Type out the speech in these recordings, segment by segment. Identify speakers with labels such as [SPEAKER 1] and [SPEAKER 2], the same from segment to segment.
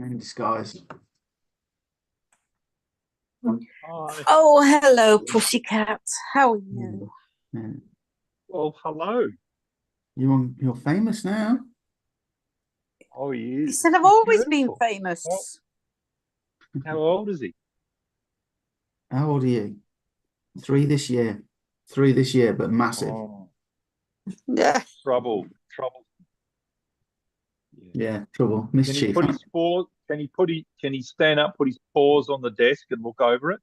[SPEAKER 1] in disguise.
[SPEAKER 2] Hi.
[SPEAKER 3] Oh, hello, pussycat. How are you?
[SPEAKER 1] Yeah.
[SPEAKER 2] Well, hello.
[SPEAKER 1] You're famous now.
[SPEAKER 2] Oh, he
[SPEAKER 3] He
[SPEAKER 2] is.
[SPEAKER 3] said I've
[SPEAKER 2] He's
[SPEAKER 3] always been
[SPEAKER 2] beautiful.
[SPEAKER 3] famous.
[SPEAKER 2] How old is he?
[SPEAKER 1] How old are you? 3 this year. 3 this year, but massive.
[SPEAKER 2] Oh,
[SPEAKER 3] Yeah.
[SPEAKER 2] trouble. Yeah.
[SPEAKER 1] Yeah, trouble,
[SPEAKER 2] Can he
[SPEAKER 1] mischief.
[SPEAKER 2] put his paws? Can he stand up, put his paws on the desk and look over it?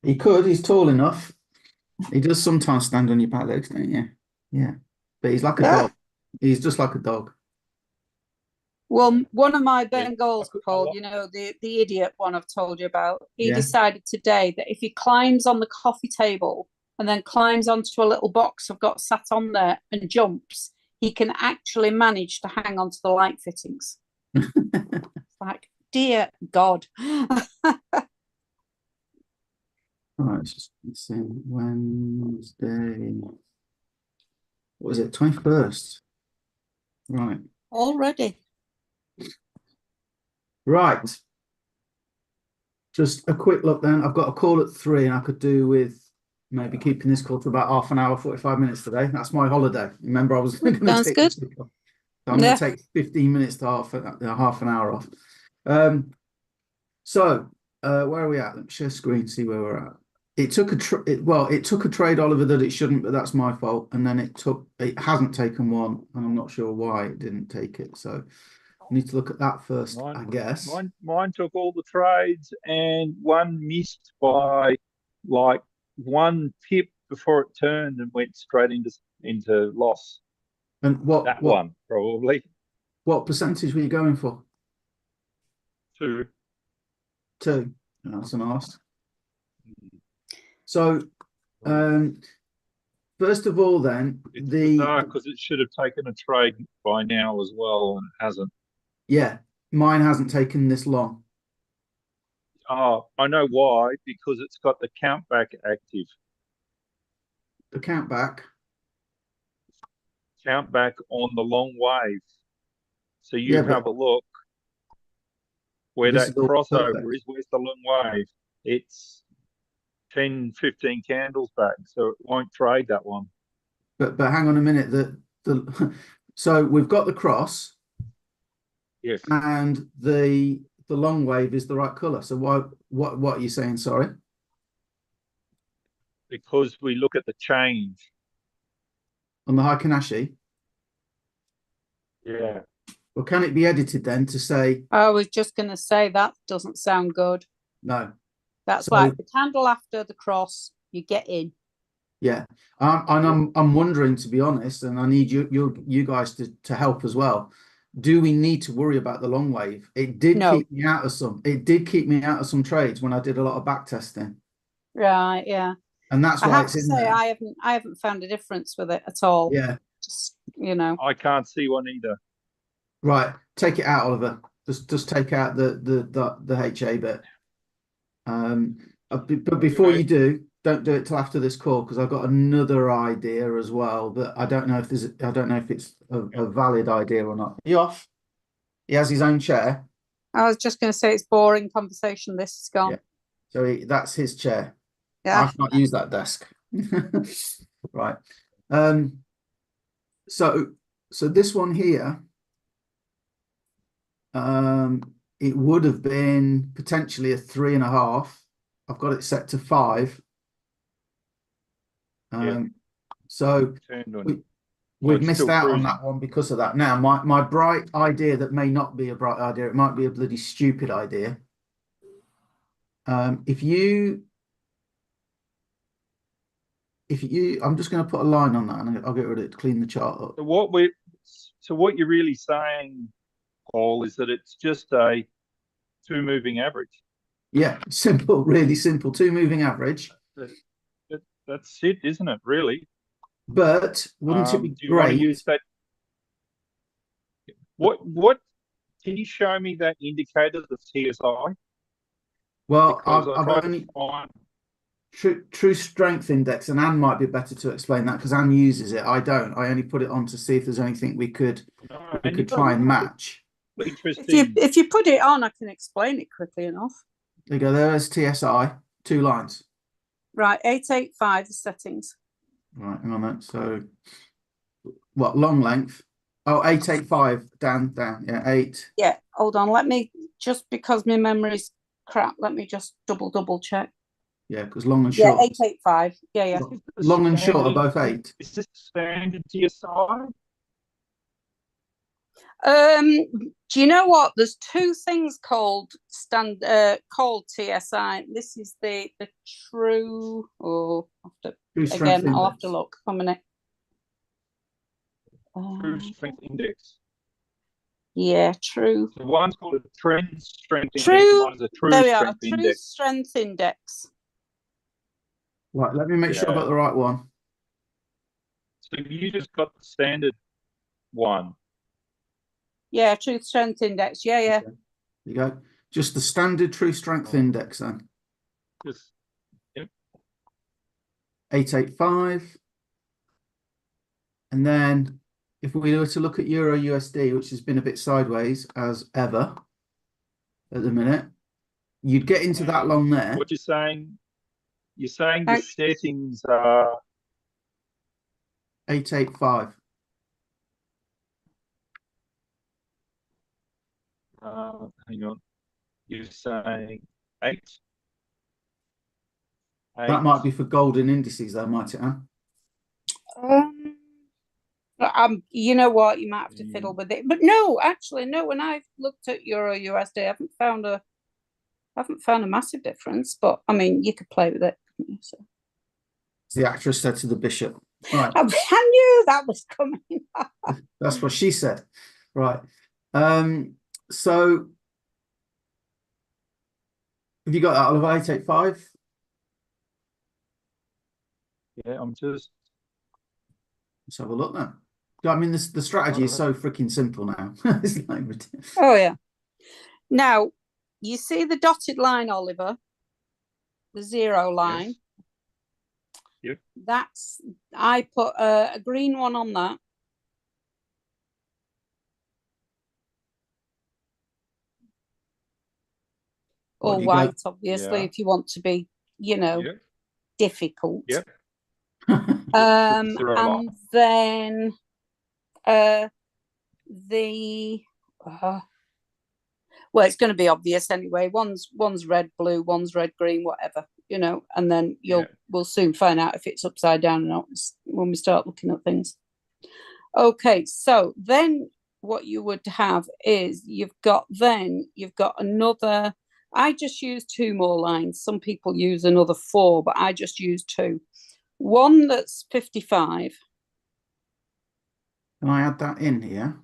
[SPEAKER 1] He could. He's tall enough. He does sometimes stand on your back legs, don't you? Yeah, but he's like a
[SPEAKER 3] Yeah.
[SPEAKER 1] dog. He's just like a dog.
[SPEAKER 3] Well, one of my
[SPEAKER 2] Yeah.
[SPEAKER 3] Bengals, Paul, you know, the idiot one I've told you about, he
[SPEAKER 1] Yeah.
[SPEAKER 3] decided today that if he climbs on the coffee table and then climbs onto a little box I've got sat on there and jumps, he can actually manage to hang on to the light fittings. Like, dear God.
[SPEAKER 1] All right, let's see. Wednesday. What was it? 21st. Right.
[SPEAKER 3] Already.
[SPEAKER 1] Right. Just a quick look then. I've got a call at 3 and I could do with maybe keeping this call to about half an hour, 45 minutes today. That's my holiday. Remember, I was going to
[SPEAKER 3] Sounds
[SPEAKER 1] take
[SPEAKER 3] good.
[SPEAKER 1] So I'm going to take 15 minutes to half an hour off. Where are we at? Let me share screen, see where we're at. It took a trade, Oliver, that it shouldn't, but that's my fault. And then it hasn't taken one, and I'm not sure why it didn't take it. So I need to look at that first, I guess.
[SPEAKER 2] Mine took all the trades and one missed by like one tip before it turned and went straight into loss.
[SPEAKER 1] And
[SPEAKER 2] That one probably
[SPEAKER 1] what percentage were you going for?
[SPEAKER 2] 2.
[SPEAKER 1] 2. Oh, that's an ask. So, first of all, then
[SPEAKER 2] It's bizarre because it should have taken a trade by now as well, and it hasn't.
[SPEAKER 1] Yeah, mine hasn't taken this long.
[SPEAKER 2] Oh, I know why, because it's got the count back active.
[SPEAKER 1] The count back
[SPEAKER 2] on the long wave. So you
[SPEAKER 1] Yeah,
[SPEAKER 2] have a look where
[SPEAKER 1] this
[SPEAKER 2] that
[SPEAKER 1] is all
[SPEAKER 2] crossover
[SPEAKER 1] perfect.
[SPEAKER 2] is. Where's the long wave? It's 10, 15 candles back, so it won't trade that one.
[SPEAKER 1] But hang on a minute. So we've got the cross,
[SPEAKER 2] Yes,
[SPEAKER 1] and the long wave is the right color. So what are you saying? Sorry.
[SPEAKER 2] because we look at the change.
[SPEAKER 1] On the Heikin Ashi.
[SPEAKER 2] Yeah.
[SPEAKER 1] Well, can it be edited then to say
[SPEAKER 3] I was just going to say that doesn't sound good.
[SPEAKER 1] no?
[SPEAKER 3] That's
[SPEAKER 1] So,
[SPEAKER 3] like the candle after the cross, you get in.
[SPEAKER 1] yeah, and I'm wondering, to be honest, and I need you guys to help as well. Do we need to worry about the long wave? It did keep me out of some. It did keep me out of some trades when I did a lot of back testing.
[SPEAKER 3] Right, yeah.
[SPEAKER 1] And that's why it's in there.
[SPEAKER 3] I haven't found a difference with it at all.
[SPEAKER 1] Yeah.
[SPEAKER 3] Just, you know.
[SPEAKER 2] I can't see one either.
[SPEAKER 1] Right. Take it out, Oliver. Just take out the HA bit. But before you do, don't do it till after this call, because I've got another idea as well, but I don't know if it's a valid idea or not. You off? He has his own chair.
[SPEAKER 3] I was just going to say it's boring conversation. This is gone.
[SPEAKER 1] Yeah. So that's his chair.
[SPEAKER 3] Yeah.
[SPEAKER 1] I can't use that desk. Right. So this one here, it would have been potentially a 3.5. I've got it set to 5. So we've missed out on that one because of that. Now, my bright idea that may not be a bright idea, it might be a bloody stupid idea. If you, I'm just going to put a line on that and I'll get rid of it to clean the chart up.
[SPEAKER 2] So what you're really saying, Paul, is that it's just a 2 moving average.
[SPEAKER 1] Yeah, simple, really simple. 2 moving average.
[SPEAKER 2] That's it, isn't it? Really.
[SPEAKER 1] But wouldn't it be
[SPEAKER 2] do you
[SPEAKER 1] great?
[SPEAKER 2] Want to use that? What? Can you show me that indicator, the TSI?
[SPEAKER 1] Well,
[SPEAKER 2] because
[SPEAKER 1] I've only true strength index, and Anne might be better to explain that because Anne uses it. I don't. I only put it on to see if there's anything we could try and match.
[SPEAKER 2] Interesting.
[SPEAKER 3] If you put it on, I can explain it quickly enough.
[SPEAKER 1] There you go. There's TSI, 2 lines.
[SPEAKER 3] Right, 885 the settings.
[SPEAKER 1] Right, hang on that. So, what long length? Oh, 885 down. Yeah, 8.
[SPEAKER 3] Yeah, hold on. Let me just because my memory's crap. Let me just double check.
[SPEAKER 1] Yeah, because long and
[SPEAKER 3] Yeah,
[SPEAKER 1] short.
[SPEAKER 3] 885. Yeah.
[SPEAKER 1] Long and short are
[SPEAKER 2] Standard-
[SPEAKER 1] both 8.
[SPEAKER 2] Is this standard TSI?
[SPEAKER 3] Do you know what? There's 2 things called called TSI. This is the true. Oh,
[SPEAKER 1] True strength
[SPEAKER 3] again, I'll have
[SPEAKER 1] index.
[SPEAKER 3] to look. 1 minute.
[SPEAKER 2] True strength index.
[SPEAKER 3] Yeah, true.
[SPEAKER 2] So one's called a trend strength index,
[SPEAKER 3] True.
[SPEAKER 2] and one's a true
[SPEAKER 3] There we are.
[SPEAKER 2] strength
[SPEAKER 3] True
[SPEAKER 2] index.
[SPEAKER 3] strength index.
[SPEAKER 1] Right, let me make sure I
[SPEAKER 2] Yeah.
[SPEAKER 1] got the right one.
[SPEAKER 2] So you just got the standard one.
[SPEAKER 3] Yeah, true strength index. Yeah.
[SPEAKER 1] There you go. Just the standard true strength index then.
[SPEAKER 2] Just
[SPEAKER 1] 885. And then if we were to look at Euro USD, which has been a bit sideways as ever at the minute, you'd get into that long there.
[SPEAKER 2] what you're saying the settings are
[SPEAKER 1] 885.
[SPEAKER 2] hang on. You're saying 8.
[SPEAKER 1] That might be for golden indices though, might it, Anne?
[SPEAKER 3] You know what? You might have to fiddle with it, but no, actually, no. When I've looked at Euro USD, I haven't found a massive difference. But I mean, you could play with it. So.
[SPEAKER 1] The actress said to the bishop. Right.
[SPEAKER 3] I knew that was coming.
[SPEAKER 1] That's what she said. Right. So have you got that, Oliver? 885?
[SPEAKER 2] Yeah, I'm just
[SPEAKER 1] Let's have a look then. I mean, the strategy is so freaking simple now. It's like ridiculous.
[SPEAKER 3] Oh yeah. Now you see the dotted line, Oliver. The 0 line.
[SPEAKER 2] Yep.
[SPEAKER 3] That's I put a green one on that. Or white, obviously, if you want to be, difficult.
[SPEAKER 2] Yep.
[SPEAKER 3] And then well, it's going to be obvious anyway. One's red, blue, one's red, green, whatever, and then we'll soon find out if it's upside down or not when we start looking at things. Okay, so then what you would have is you've got another. I just use 2 more lines. Some people use another 4, but I just use 2. One that's 55.
[SPEAKER 1] Can I add that in here?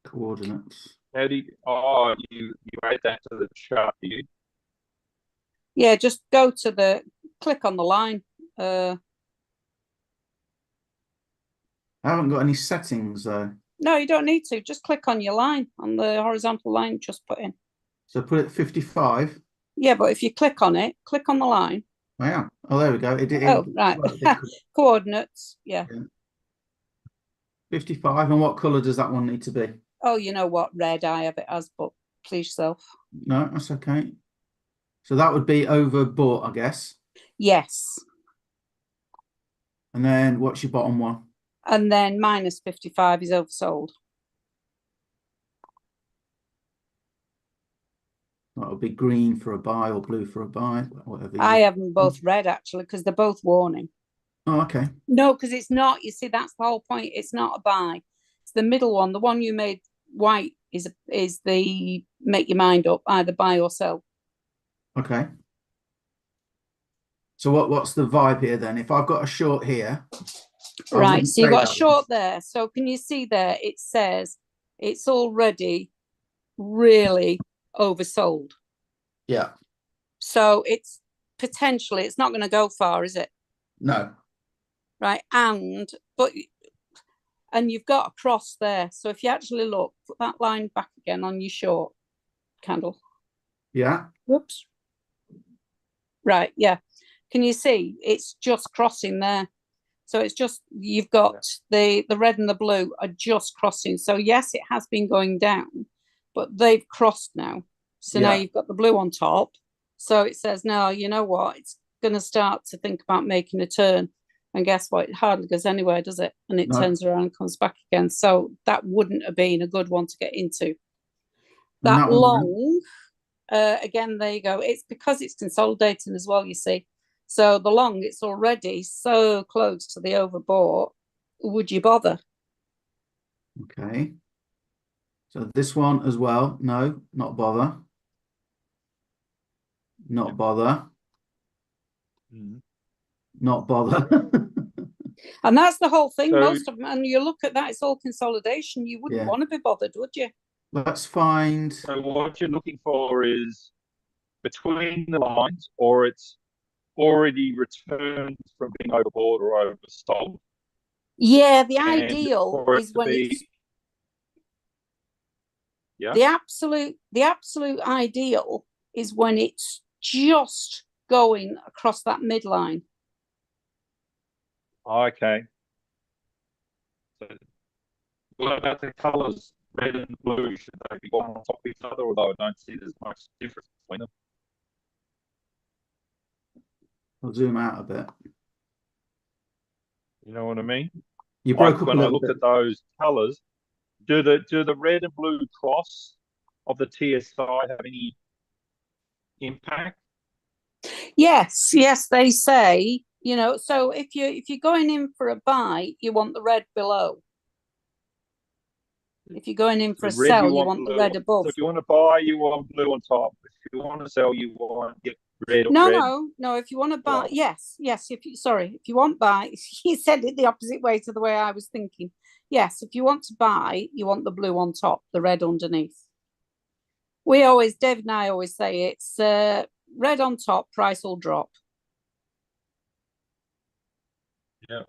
[SPEAKER 1] Coordinates.
[SPEAKER 2] How do you add that to the chart, do you?
[SPEAKER 3] Yeah, just go to click on the line.
[SPEAKER 1] I haven't got any settings though.
[SPEAKER 3] No, you don't need to. Just click on your line, on the horizontal line just put in.
[SPEAKER 1] So put it 55.
[SPEAKER 3] Yeah, but if you click on it, click on the line.
[SPEAKER 1] Yeah. Oh, there we go.
[SPEAKER 3] Right. Coordinates. Yeah.
[SPEAKER 1] 55. And what colour does that one need to be?
[SPEAKER 3] Oh, you know what? Red. I have it as, but please yourself.
[SPEAKER 1] No, that's okay. So that would be overbought, I guess.
[SPEAKER 3] Yes.
[SPEAKER 1] And then what's your bottom one?
[SPEAKER 3] And then minus 55 is oversold.
[SPEAKER 1] That would be green for a buy or blue for a buy, whatever.
[SPEAKER 3] I have them both red actually because they're both warning.
[SPEAKER 1] Oh, okay.
[SPEAKER 3] No, because it's not. You see, that's the whole point. It's not a buy. It's the middle one. The one you made white is the make your mind up, either buy or sell.
[SPEAKER 1] Okay. So what's the vibe here then? If I've got a short here.
[SPEAKER 3] Right, so you've got a short there. So can you see there? It says it's already really oversold.
[SPEAKER 1] Yeah.
[SPEAKER 3] So it's potentially, it's not going to go far, is it?
[SPEAKER 1] No.
[SPEAKER 3] Right, and you've got a cross there. So if you actually look, put that line back again on your short candle.
[SPEAKER 1] Yeah.
[SPEAKER 3] Whoops. Right, yeah. Can you see? It's just crossing there. So it's just, you've got the red and the blue are just crossing. So yes, it has been going down, but they've crossed now. So now
[SPEAKER 1] Yeah.
[SPEAKER 3] you've got the blue on top. So it says, no, you know what? It's going to start to think about making a turn. And guess what? It hardly goes anywhere, does it? And it
[SPEAKER 1] No.
[SPEAKER 3] turns around and comes back again. So that wouldn't have been a good one to get into.
[SPEAKER 1] And
[SPEAKER 3] That
[SPEAKER 1] that one-
[SPEAKER 3] long, again, there you go. It's because it's consolidating as well, you see. So the long, it's already so close to the overbought. Would you bother?
[SPEAKER 1] Okay. So this one as well. No, not bother. Not bother. Not bother.
[SPEAKER 3] And that's the whole thing.
[SPEAKER 2] So-
[SPEAKER 3] Most of them, and you look at that, it's all consolidation. You wouldn't
[SPEAKER 1] Yeah.
[SPEAKER 3] want to be bothered, would you?
[SPEAKER 1] Let's find.
[SPEAKER 2] So what you're looking for is between the lines, or it's already returned from being overbought or oversold.
[SPEAKER 3] Yeah, the
[SPEAKER 2] And
[SPEAKER 3] ideal
[SPEAKER 2] for it
[SPEAKER 3] is
[SPEAKER 2] to
[SPEAKER 3] when
[SPEAKER 2] be-
[SPEAKER 3] it's
[SPEAKER 2] Yeah.
[SPEAKER 3] the absolute ideal is when it's just going across that midline.
[SPEAKER 2] Okay. So what about the colours, red and blue? Should they be one on top of each other? Although I don't see there's much difference between them.
[SPEAKER 1] I'll zoom out a bit.
[SPEAKER 2] You know what I mean?
[SPEAKER 1] You broke
[SPEAKER 2] Like
[SPEAKER 1] up a
[SPEAKER 2] when I
[SPEAKER 1] little
[SPEAKER 2] look
[SPEAKER 1] bit.
[SPEAKER 2] at those colours, do the red and blue cross of the TSI have any impact?
[SPEAKER 3] Yes, they say, you know, so if you're going in for a buy, you want the red below. If you're going in for a
[SPEAKER 2] The red
[SPEAKER 3] sell,
[SPEAKER 2] you
[SPEAKER 3] you want the
[SPEAKER 2] blue.
[SPEAKER 3] red above.
[SPEAKER 2] So if you want to buy, you want blue on top. If you want to sell, you want red.
[SPEAKER 3] No. If you want to buy,
[SPEAKER 2] Well-
[SPEAKER 3] yes. If you want buy, he said it the opposite way to the way I was thinking. Yes, if you want to buy, you want the blue on top, the red underneath. Dave and I always say it's red on top, price will drop.
[SPEAKER 2] Yeah.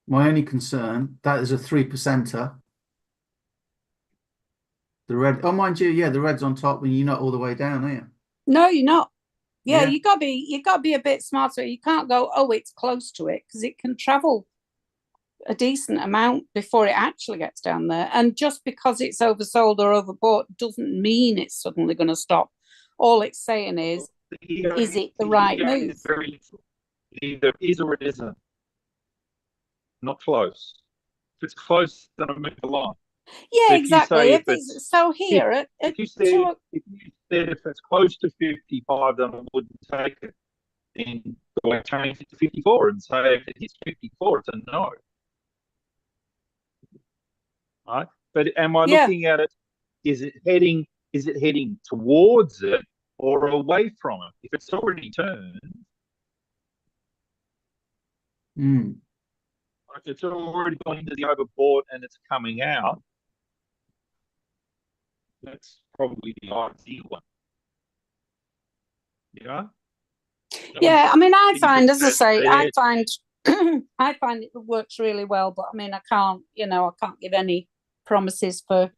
[SPEAKER 1] My only concern, that is a 3%er. The red, oh, mind you, yeah, the red's on top when you're not all the way down, are you?
[SPEAKER 3] No, you're not. Yeah,
[SPEAKER 1] Yeah.
[SPEAKER 3] you gotta be a bit smarter. You can't go, oh, it's close to it, because it can travel a decent amount before it actually gets down there. And just because it's oversold or overbought doesn't mean it's suddenly going to stop. All it's saying is it the right move?
[SPEAKER 2] It either is or it isn't. Not close. If it's close, then I move along.
[SPEAKER 3] Yeah,
[SPEAKER 2] If you
[SPEAKER 3] exactly.
[SPEAKER 2] say
[SPEAKER 3] If it's so here at
[SPEAKER 2] If you said if it's close to 55, then I wouldn't take it. Then go and change it to 54 and say if it hits 54, it's a no. Right? But am I
[SPEAKER 3] Yeah.
[SPEAKER 2] looking at it? Is it heading towards it or away from it? If it's already turned,
[SPEAKER 1] Mm.
[SPEAKER 2] if it's already gone into the overbought and it's coming out, that's probably the ideal one. Yeah.
[SPEAKER 3] Yeah, I mean, I
[SPEAKER 2] You
[SPEAKER 3] find,
[SPEAKER 2] put
[SPEAKER 3] as I
[SPEAKER 2] that
[SPEAKER 3] say,
[SPEAKER 2] there.
[SPEAKER 3] I find it works really well, but I mean, I can't give any promises for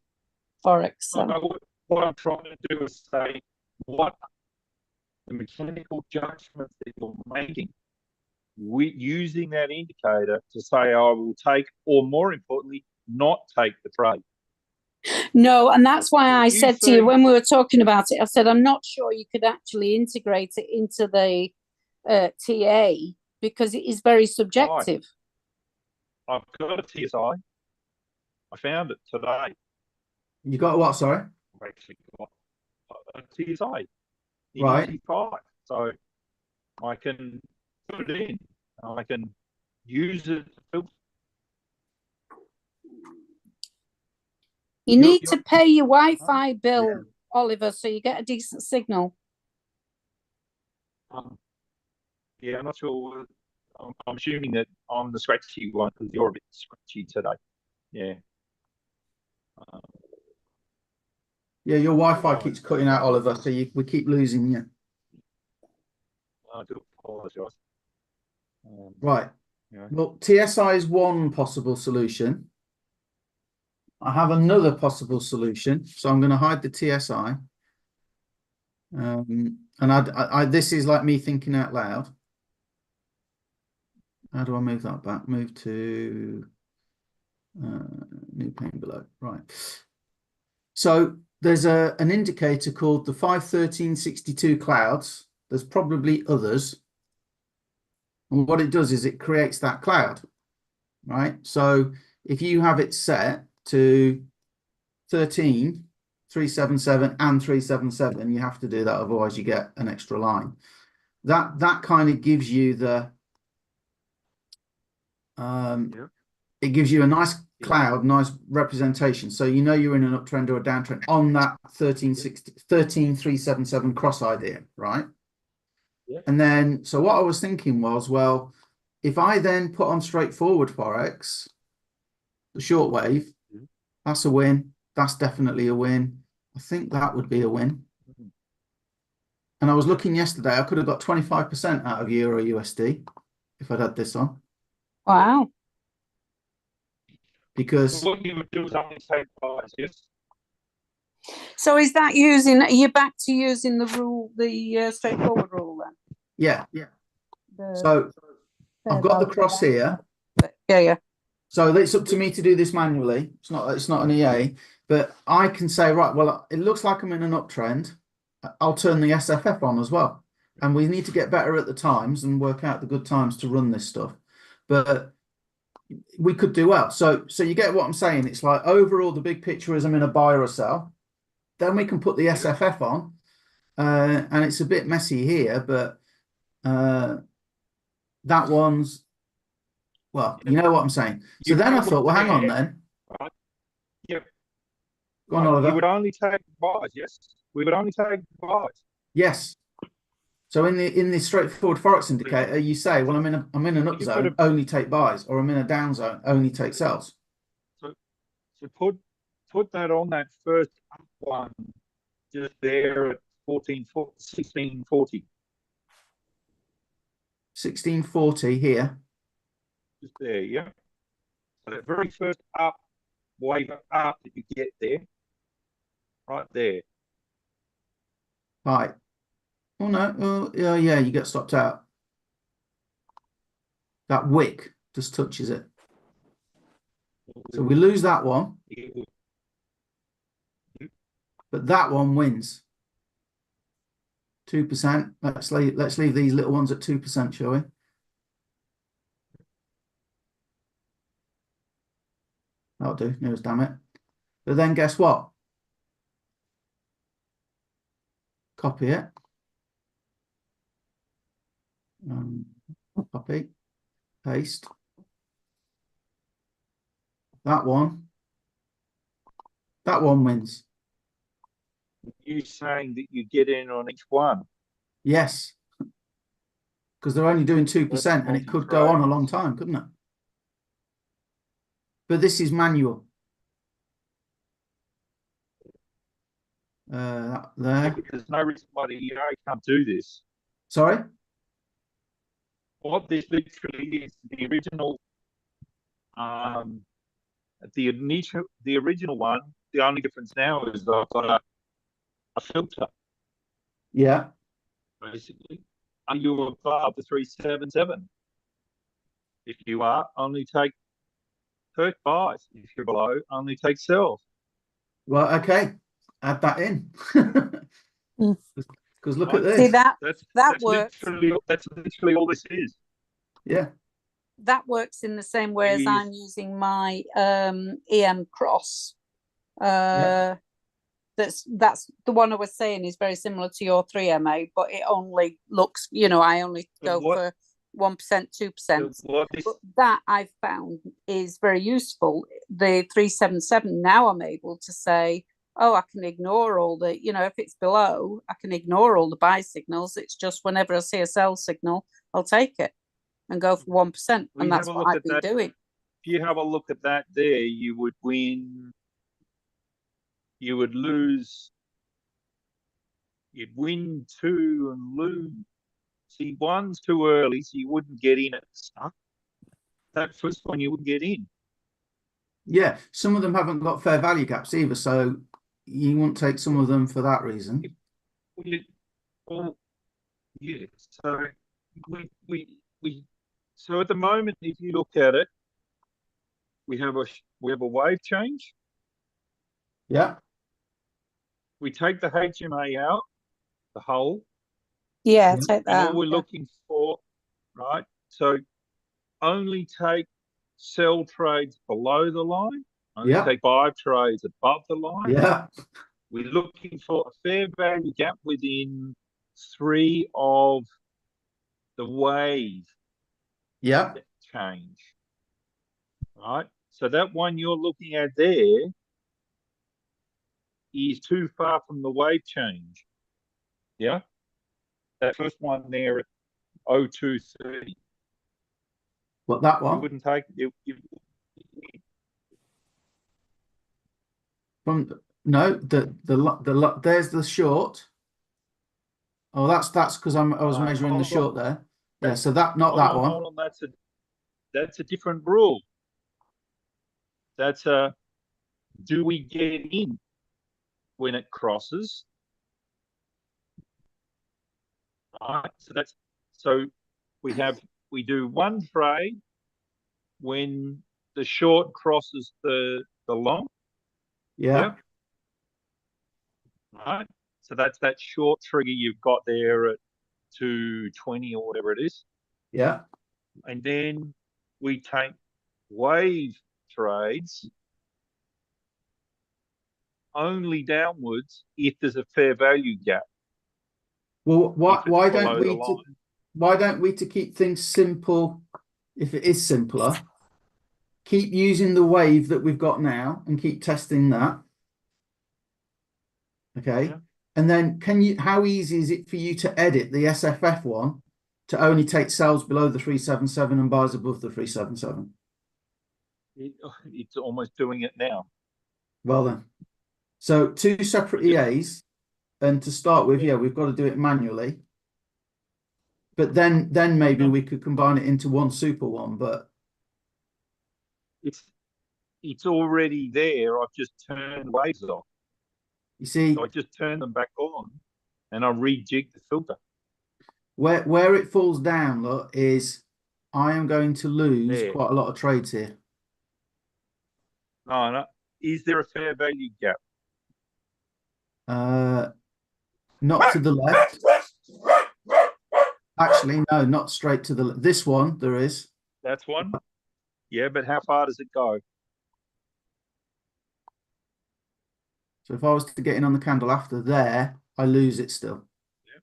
[SPEAKER 3] Forex. So.
[SPEAKER 2] What I'm trying to do is say what the mechanical judgments that you're making, using that indicator to say I will take, or more importantly, not take the trade.
[SPEAKER 3] No, and that's why I
[SPEAKER 2] You
[SPEAKER 3] said to
[SPEAKER 2] say-
[SPEAKER 3] you when we were talking about it, I said, I'm not sure you could actually integrate it into the TA because it is very subjective.
[SPEAKER 2] I've got a TSI. I found it today.
[SPEAKER 1] You got what, sorry?
[SPEAKER 2] I've actually got a TSI in
[SPEAKER 1] Right.
[SPEAKER 2] 85. So I can put it in. I can use it to filter.
[SPEAKER 3] You
[SPEAKER 2] You're-
[SPEAKER 3] need to pay your Wi-Fi bill,
[SPEAKER 1] Yeah.
[SPEAKER 3] Oliver, so you get a decent signal.
[SPEAKER 2] Yeah, I'm not sure. I'm assuming that I'm the scratchy one because you're a bit scratchy today. Yeah.
[SPEAKER 1] Yeah, your Wi-Fi
[SPEAKER 2] Right.
[SPEAKER 1] keeps cutting out, Oliver, so we keep losing you.
[SPEAKER 2] I do apologise.
[SPEAKER 1] Right.
[SPEAKER 2] Yeah.
[SPEAKER 1] Well, TSI is one possible solution. I have another possible solution, so I'm going to hide the TSI. And I this is like me thinking out loud. How do I move that back? Move to new pane below. Right. So there's an indicator called the 51362 clouds. There's probably others. And what it does is it creates that cloud, right? So if you have it set to 13, 377 and 377, you have to do that, otherwise you get an extra line. That kind of gives you the it gives you a nice cloud, nice representation. So you know you're in an uptrend or a downtrend on that 13377 cross idea, right?
[SPEAKER 2] Yeah.
[SPEAKER 1] And then, so what I was thinking was, well, if I then put on straightforward Forex, the shortwave, that's a win. That's definitely a win. I think that would be a win. And I was looking yesterday, I could have got 25% out of Euro USD if I'd had this on.
[SPEAKER 3] Wow.
[SPEAKER 1] Because
[SPEAKER 2] what you would do is only take buys, yes?
[SPEAKER 3] So is that using, are you back to using the rule, the straightforward rule then?
[SPEAKER 1] yeah.
[SPEAKER 3] The
[SPEAKER 1] So
[SPEAKER 3] fair
[SPEAKER 1] I've got the
[SPEAKER 3] value
[SPEAKER 1] cross here.
[SPEAKER 3] Yeah.
[SPEAKER 1] So it's up to me to do this manually. It's not an EA, but I can say, right, well, it looks like I'm in an uptrend. I'll turn the SFF on as well. And we need to get better at the times and work out the good times to run this stuff. But we could do well. So you get what I'm saying? It's like overall the big picture is I'm in a buy or a sell. Then we can put the SFF on. And it's a bit messy here, but that one's, well, you know what I'm saying. So then I thought, well, hang on then.
[SPEAKER 2] Right. Yep.
[SPEAKER 1] Go on, Oliver.
[SPEAKER 2] You would only take buys, yes? We would only take buys.
[SPEAKER 1] Yes. So in the straightforward Forex indicator, you say, well, I'm in an up zone, only take buys, or I'm in a down zone, only take sells.
[SPEAKER 2] So put that on that first up one, just there at 1640.
[SPEAKER 1] 1640 here.
[SPEAKER 2] Just there, yeah. So the very first up wave up that you get there, right there.
[SPEAKER 1] Right. Oh no. Oh yeah. You get stopped out. That wick just touches it. So we lose that one. But that one wins. 2%. Let's leave these little ones at 2%, shall we? That'll do. News, damn it. But then guess what? Copy it. Copy. Paste. That one. That one wins.
[SPEAKER 2] You saying that you get in on each one?
[SPEAKER 1] Yes. Because they're only doing 2% and it could go on a long time, couldn't it? But this is manual. There.
[SPEAKER 2] There's no reason why the EA can't do this.
[SPEAKER 1] Sorry?
[SPEAKER 2] What this literally is, the original one, the only difference now is I've got a filter.
[SPEAKER 1] Yeah.
[SPEAKER 2] Basically. Are you above the 377? If you are, only take buys. If you're below, only take sells.
[SPEAKER 1] Well, okay. Add that in. Because look at this.
[SPEAKER 3] See that works.
[SPEAKER 2] That's literally all this is.
[SPEAKER 1] Yeah.
[SPEAKER 3] That works in the same way as I'm using my EM cross. That's the one I was saying is very similar to your 3MA, but it only looks, I only go for 1%, 2%. But that I've found is very useful. The 377, now I'm able to say, oh, I can ignore all the, if it's below, I can ignore all the buy signals. It's just whenever I see a sell signal, I'll take it and go for 1%. And that's what I've been doing.
[SPEAKER 2] If you have a look at that there, you would win. You would lose. You'd win 2 and lose. See, 1's too early, so you wouldn't get in at stuff. That first one you wouldn't get in.
[SPEAKER 1] Yeah, some of them haven't got fair value gaps either, so you won't take some of them for that reason.
[SPEAKER 2] Well, yeah. So we so at the moment, if you look at it, we have a wave change.
[SPEAKER 1] Yeah.
[SPEAKER 2] We take the HMA out, the whole,
[SPEAKER 3] Yeah,
[SPEAKER 1] Yeah.
[SPEAKER 3] take
[SPEAKER 2] and
[SPEAKER 3] that.
[SPEAKER 2] all we're looking for, right? So only take sell trades below the line. Only
[SPEAKER 1] Yeah.
[SPEAKER 2] take buy trades above the line.
[SPEAKER 1] Yeah.
[SPEAKER 2] We're looking for a fair value gap within 3 of the wave
[SPEAKER 1] Yeah.
[SPEAKER 2] change, right? So that one you're looking at there is too far from the wave change. Yeah, that first one there at 0230.
[SPEAKER 1] What, that
[SPEAKER 2] You
[SPEAKER 1] one?
[SPEAKER 2] wouldn't take it.
[SPEAKER 1] From no, there's the short. Oh, that's because I was measuring the
[SPEAKER 2] Hold on.
[SPEAKER 1] short there. Yeah, so that not that one.
[SPEAKER 2] Hold on. That's a different rule. That's a do we get in when it crosses? Right. So we do one trade when the short crosses the long.
[SPEAKER 1] Yeah.
[SPEAKER 2] Right. So that's that short trigger you've got there at 220 or whatever it is.
[SPEAKER 1] Yeah.
[SPEAKER 2] And then we take wave trades only downwards if there's a fair value gap.
[SPEAKER 1] Well,
[SPEAKER 2] If it's
[SPEAKER 1] why
[SPEAKER 2] below
[SPEAKER 1] don't
[SPEAKER 2] the
[SPEAKER 1] we
[SPEAKER 2] line.
[SPEAKER 1] why don't we, to keep things simple, if it is simpler, keep using the wave that we've got now and keep testing that. Okay.
[SPEAKER 2] Yeah.
[SPEAKER 1] And then how easy is it for you to edit the SFF one to only take sells below the 377 and buys above the 377?
[SPEAKER 2] It's almost doing it now.
[SPEAKER 1] Well then, so 2 separate EAs, and to start with, yeah, we've got to do it manually. But then maybe we could combine it into one super one. But
[SPEAKER 2] it's already there. I've just turned waves off.
[SPEAKER 1] you see,
[SPEAKER 2] So I just turn them back on, and I rejig the filter.
[SPEAKER 1] where it falls down, look, is I am going to lose
[SPEAKER 2] There.
[SPEAKER 1] quite a lot of trades here.
[SPEAKER 2] No. Is there a fair value gap?
[SPEAKER 1] Not to the left. Actually, no, not straight to the left. This one there is.
[SPEAKER 2] That's one. Yeah, but how far does it go?
[SPEAKER 1] So if I was to get in on the candle after there, I lose it still.
[SPEAKER 2] Yeah.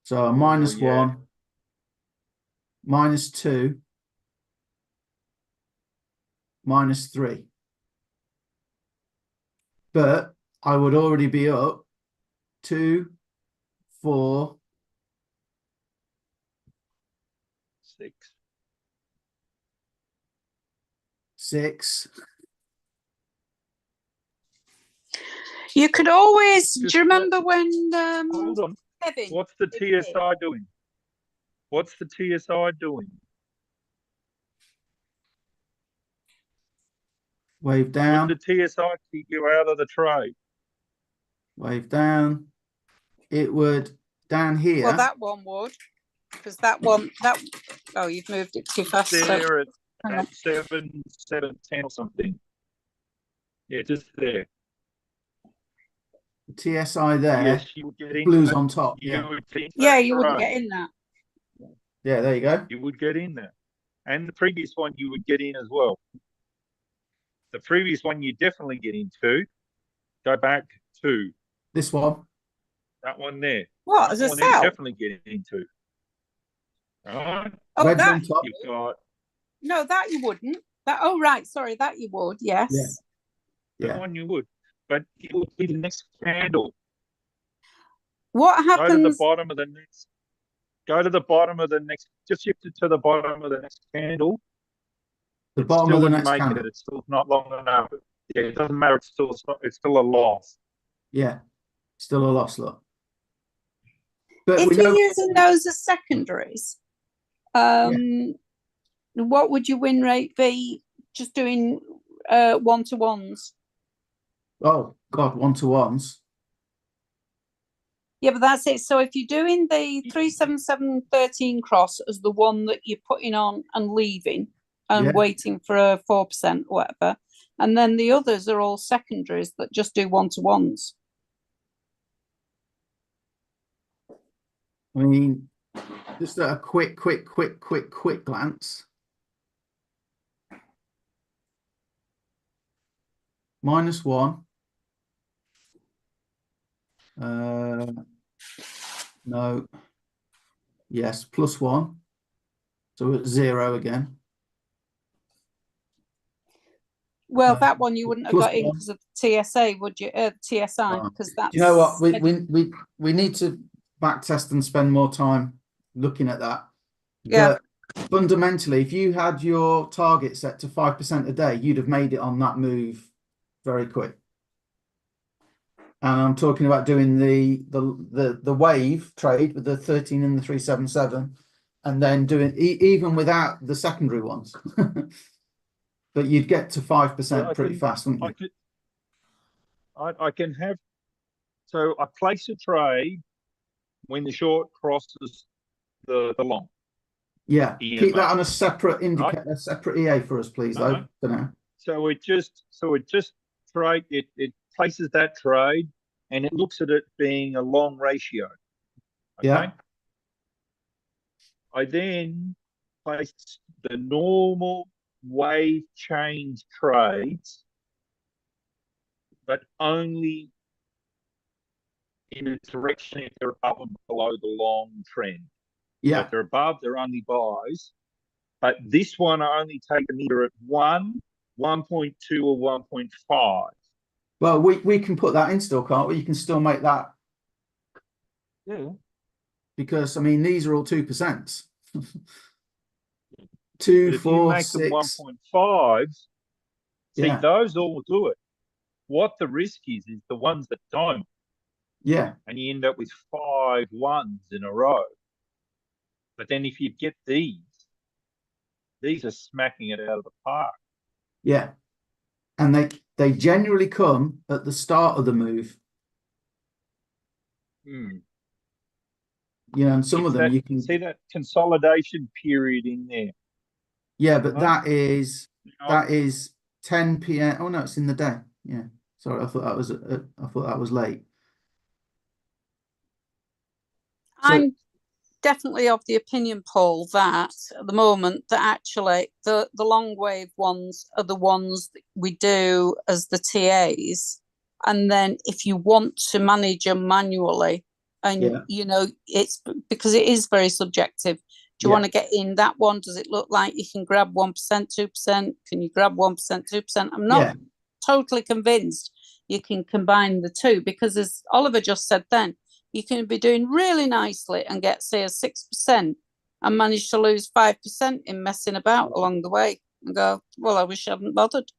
[SPEAKER 1] So a -1, -2, -3. But I would already be up 2, 4,
[SPEAKER 2] 6.
[SPEAKER 1] 6.
[SPEAKER 3] You could always.
[SPEAKER 2] Just
[SPEAKER 3] Do you remember when
[SPEAKER 2] Hold on.
[SPEAKER 3] Kevin?
[SPEAKER 2] What's the
[SPEAKER 3] did it?
[SPEAKER 2] TSI doing? What's the TSI doing?
[SPEAKER 1] Wave down.
[SPEAKER 2] Would the TSI keep you out of the trade?
[SPEAKER 1] Wave down. It would down here.
[SPEAKER 3] Well, that one would, because that one oh, you've moved it too fast. So,
[SPEAKER 2] There
[SPEAKER 3] hang on.
[SPEAKER 2] at 7:10 or something. Yeah, just there.
[SPEAKER 1] The TSI there.
[SPEAKER 2] Yes, you would get in.
[SPEAKER 1] Blues on top. Yeah.
[SPEAKER 3] You wouldn't get in that.
[SPEAKER 1] Yeah, there you go.
[SPEAKER 2] You would get in there. And the previous one you would get in as well. The previous one you definitely get into. Go back to
[SPEAKER 1] This one.
[SPEAKER 2] that one there.
[SPEAKER 3] What, as
[SPEAKER 2] That
[SPEAKER 3] a
[SPEAKER 2] one there you
[SPEAKER 3] sell?
[SPEAKER 2] definitely get into. All right.
[SPEAKER 3] Oh,
[SPEAKER 1] Red
[SPEAKER 3] that
[SPEAKER 1] on top.
[SPEAKER 2] You've got
[SPEAKER 3] no, that you wouldn't. That right, sorry, that you would. Yes.
[SPEAKER 1] Yeah.
[SPEAKER 2] that one you would. But it would be the next candle.
[SPEAKER 3] What
[SPEAKER 2] Go to the
[SPEAKER 3] happens?
[SPEAKER 2] bottom of the next. Go to the bottom of the next. Just shift it to the bottom of the next candle.
[SPEAKER 1] The
[SPEAKER 2] It
[SPEAKER 1] bottom
[SPEAKER 2] still
[SPEAKER 1] of the
[SPEAKER 2] wouldn't
[SPEAKER 1] next
[SPEAKER 2] make
[SPEAKER 1] candle.
[SPEAKER 2] it. It's still not long enough. Yeah, it doesn't matter. It's still a loss.
[SPEAKER 1] Yeah. Still a loss, look. But
[SPEAKER 3] If
[SPEAKER 1] we
[SPEAKER 3] you're
[SPEAKER 1] know
[SPEAKER 3] using those as secondaries, what would your win rate be just doing 1-to-1s?
[SPEAKER 1] oh God, 1-to-1s.
[SPEAKER 3] Yeah, but that's it. So if you're doing the 37713 cross as the one that you're putting on and leaving and
[SPEAKER 1] Yeah.
[SPEAKER 3] waiting for a 4% or whatever, and then the others are all secondaries that just do one-to-ones.
[SPEAKER 1] I mean, just a quick glance. -1. No. Yes, +1. So it's 0 again.
[SPEAKER 3] Well, that one you wouldn't have got in
[SPEAKER 1] +1.
[SPEAKER 3] because of TSA, would you? TSI, because that's.
[SPEAKER 1] Do you know what? We need to back test and spend more time looking at that.
[SPEAKER 3] Yeah.
[SPEAKER 1] But fundamentally, if you had your target set to 5% a day, you'd have made it on that move very quick. And I'm talking about doing the wave trade with the 13 and the 377, and then doing even without the secondary ones. But you'd get to 5% pretty fast, wouldn't you?
[SPEAKER 2] I can have, so I place a trade when the short crosses the long.
[SPEAKER 1] Yeah,
[SPEAKER 2] EMA.
[SPEAKER 1] keep that on a separate indicator, a separate EA for us, please, though. For now.
[SPEAKER 2] So it just trade it places that trade and it looks at it being a long ratio. Okay.
[SPEAKER 1] Yeah.
[SPEAKER 2] I then place the normal wave change trades, but only in a direction if they're above and below the long trend.
[SPEAKER 1] Yeah.
[SPEAKER 2] So if they're above, they're only buys. But this one, I only take them either at 1, 1.2, or 1.5.
[SPEAKER 1] Well, we can put that in still, can't we? You can still make that.
[SPEAKER 2] Yeah.
[SPEAKER 1] Because I mean, these are all 2%. 2, 4, 6.
[SPEAKER 2] 1.5. See,
[SPEAKER 1] Yeah.
[SPEAKER 2] those all do it. What the risk is the ones that don't.
[SPEAKER 1] Yeah.
[SPEAKER 2] And you end up with 5 ones in a row. But then if you get these are smacking it out of the park.
[SPEAKER 1] Yeah. And they generally come at the start of the move.
[SPEAKER 2] Mm.
[SPEAKER 1] You know, and some of them
[SPEAKER 2] that,
[SPEAKER 1] you can
[SPEAKER 2] see that consolidation period in there.
[SPEAKER 1] Yeah, but
[SPEAKER 2] Right?
[SPEAKER 1] that is 10 p.m. Oh no, it's in the day. Yeah. Sorry, I thought that was late. So,
[SPEAKER 3] I'm definitely of the opinion, Paul, that at the moment that actually the long wave ones are the ones that we do as the TAs, and then if you want to manage them manually, and
[SPEAKER 1] yeah.
[SPEAKER 3] you know, it's because it is very subjective. Do you want to get in that one? Does it look like you can grab 1%, 2%? Can you grab 1%, 2%? I'm not totally convinced you can combine the two, because as Oliver just said then, you can be doing really nicely and get, say, a 6% and manage to lose 5% in messing about along the way and go, well, I wish I hadn't bothered.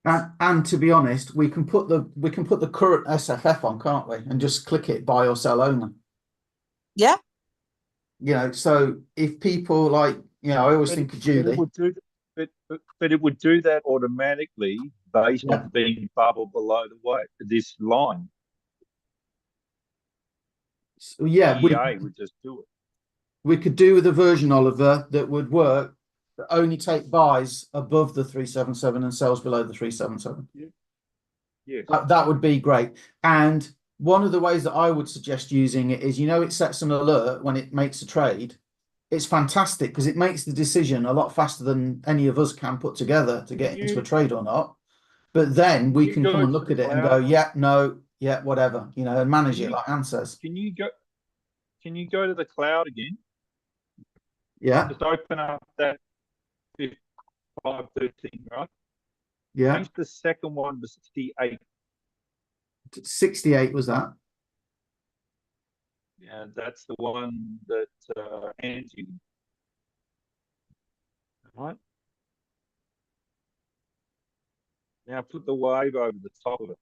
[SPEAKER 1] And to be honest, we can put the current SFF on, can't we? And just click it buy or sell only.
[SPEAKER 3] Yeah.
[SPEAKER 1] You know, so if people like, you know, I always think of Julie.
[SPEAKER 2] But it would do that automatically based on being bubble below this line.
[SPEAKER 1] So, yeah,
[SPEAKER 2] EA would just do it.
[SPEAKER 1] We could do with a version, Oliver, that would work, that only take buys above the 377 and sells below the 377.
[SPEAKER 2] Yeah.
[SPEAKER 1] That would be great. And one of the ways that I would suggest using it is, you know, it sets an alert when it makes a trade. It's fantastic because it makes the decision a lot faster than any of us can put together to get into a trade or not. But then we can come and look at it and go, yeah, no, yeah, whatever, you know, and manage it like Anne says.
[SPEAKER 2] Can you go to the cloud again?
[SPEAKER 1] Yeah.
[SPEAKER 2] Just open up that 513, right?
[SPEAKER 1] Yeah.
[SPEAKER 2] Change the second one to 68.
[SPEAKER 1] 68 was that?
[SPEAKER 2] Yeah, that's the one that Angie. Right. Now put the wave over the top of it.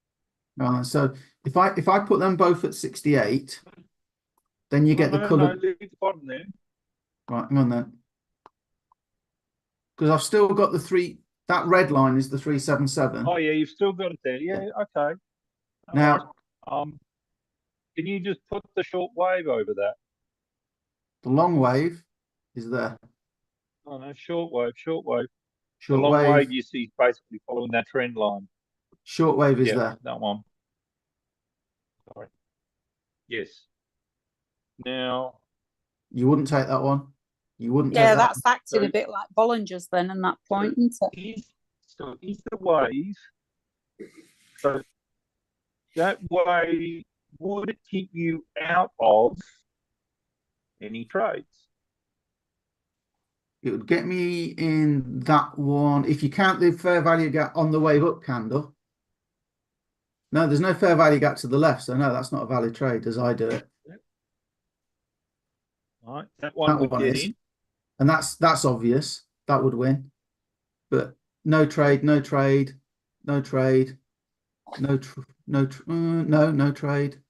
[SPEAKER 1] So if I put them both at 68, then you get the colour.
[SPEAKER 2] No, leave the bottom there.
[SPEAKER 1] Right, hang on then. Because I've still got the that red line is the 377.
[SPEAKER 2] Oh yeah, you've still got it there. Yeah, okay.
[SPEAKER 1] Now,
[SPEAKER 2] Can you just put the short wave over that?
[SPEAKER 1] The long wave is there.
[SPEAKER 2] Oh no, short wave. The
[SPEAKER 1] Short
[SPEAKER 2] long
[SPEAKER 1] wave.
[SPEAKER 2] wave you see is basically following that trend line.
[SPEAKER 1] Short wave is
[SPEAKER 2] Yeah,
[SPEAKER 1] there.
[SPEAKER 2] that one. Sorry. Yes. Now,
[SPEAKER 1] You wouldn't take that one. You wouldn't
[SPEAKER 3] Yeah,
[SPEAKER 1] take that.
[SPEAKER 3] that's acting a
[SPEAKER 2] So-
[SPEAKER 3] bit like Bollinger's then, and that point, isn't it?
[SPEAKER 2] is the wave, so that wave, would it keep you out of any trades?
[SPEAKER 1] It would get me in that one. If you count the fair value gap on the wave up candle. No, there's no fair value gap to the left. So no, that's not a valid trade as I do it.
[SPEAKER 2] All right, that one
[SPEAKER 1] That
[SPEAKER 2] would
[SPEAKER 1] one
[SPEAKER 2] get
[SPEAKER 1] is.
[SPEAKER 2] in.
[SPEAKER 1] And that's obvious. That would win. But no trade, no trade, no trade, no trade,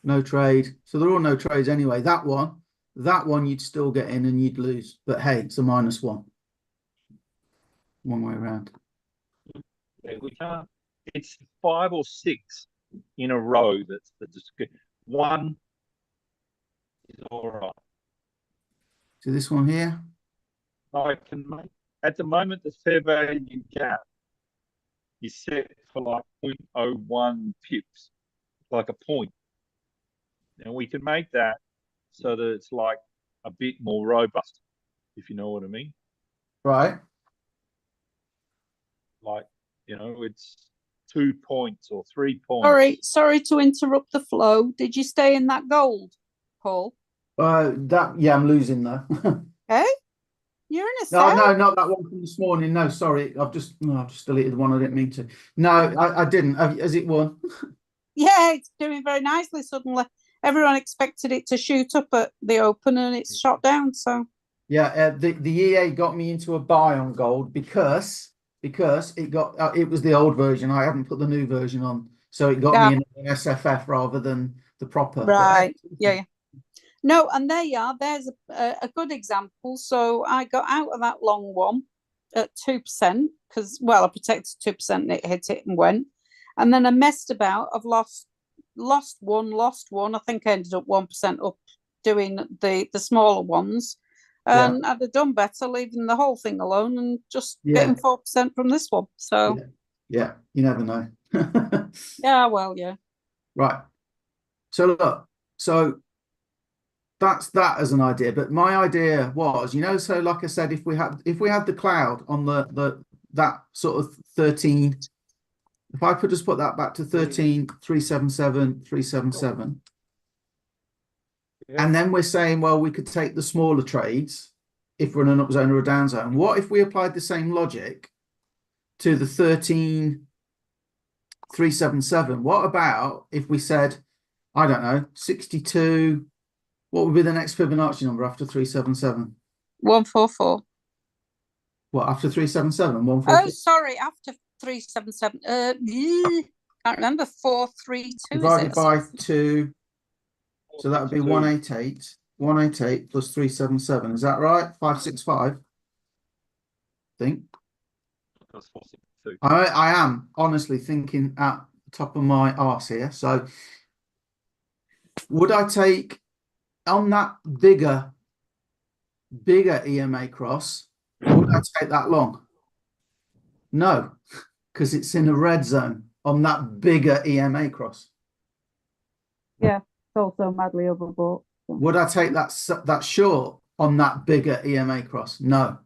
[SPEAKER 1] no trade. So they're all no trades anyway. That one you'd still get in and you'd lose. But hey, it's a -1. One way around.
[SPEAKER 2] Yeah, we can't. It's 5 or 6 in a row. That's good. One is all right.
[SPEAKER 1] So this one here.
[SPEAKER 2] I can make at the moment the fair value gap is set for like 0.01 pips, like a point. Now we can make that so that it's like a bit more robust, if you know what I mean.
[SPEAKER 1] Right.
[SPEAKER 2] Like, it's 2 points or 3 points.
[SPEAKER 3] Sorry to interrupt the flow. Did you stay in that gold, Paul?
[SPEAKER 1] I'm losing though.
[SPEAKER 3] Hey, you're in a
[SPEAKER 1] No,
[SPEAKER 3] sell.
[SPEAKER 1] no, not that one from this morning. No, sorry. I've just deleted the one I didn't mean to. No, I didn't. Has it won?
[SPEAKER 3] Yeah, it's doing very nicely suddenly. Everyone expected it to shoot up at the open and it's shot down. So
[SPEAKER 1] Yeah, the EA got me into a buy on gold because it was the old version. I haven't put the new version on, so it got me in an SFF rather than the proper.
[SPEAKER 3] Right. Yeah. No, and there you are. There's a good example. So I got out of that long one at 2% because, well, I protected 2% and it hit it and went. And then I messed about. I've lost one. I think I ended up 1% up doing the smaller ones. And I'd have done better leaving the whole thing alone and just getting 4% from this one. So
[SPEAKER 1] yeah, you never know.
[SPEAKER 3] yeah, well, yeah.
[SPEAKER 1] Right. So look, that's that as an idea. But my idea was, so like I said, if we had the cloud on that sort of 13, if I could just put that back to 13, 377, 377. And then we're saying, well, we could take the smaller trades if we're in an up zone or a down zone. What if we applied the same logic to the 13, 377? What about if we said, I don't know, 62? What would be the next Fibonacci number after 377?
[SPEAKER 3] 144.
[SPEAKER 1] What, after 377? 144?
[SPEAKER 3] Oh, sorry, after 377. Can't remember. 432.
[SPEAKER 1] Divided by 2. So that would be 188. 188 plus 377. Is that right? 565. I think.
[SPEAKER 2] That's 462.
[SPEAKER 1] I am honestly thinking at the top of my arse here. So would I take on that bigger EMA cross? Would I take that long? No, because it's in a red zone on that bigger EMA cross.
[SPEAKER 3] Yeah, it's also madly overbought. So.
[SPEAKER 1] Would I take that short on that bigger EMA cross? No.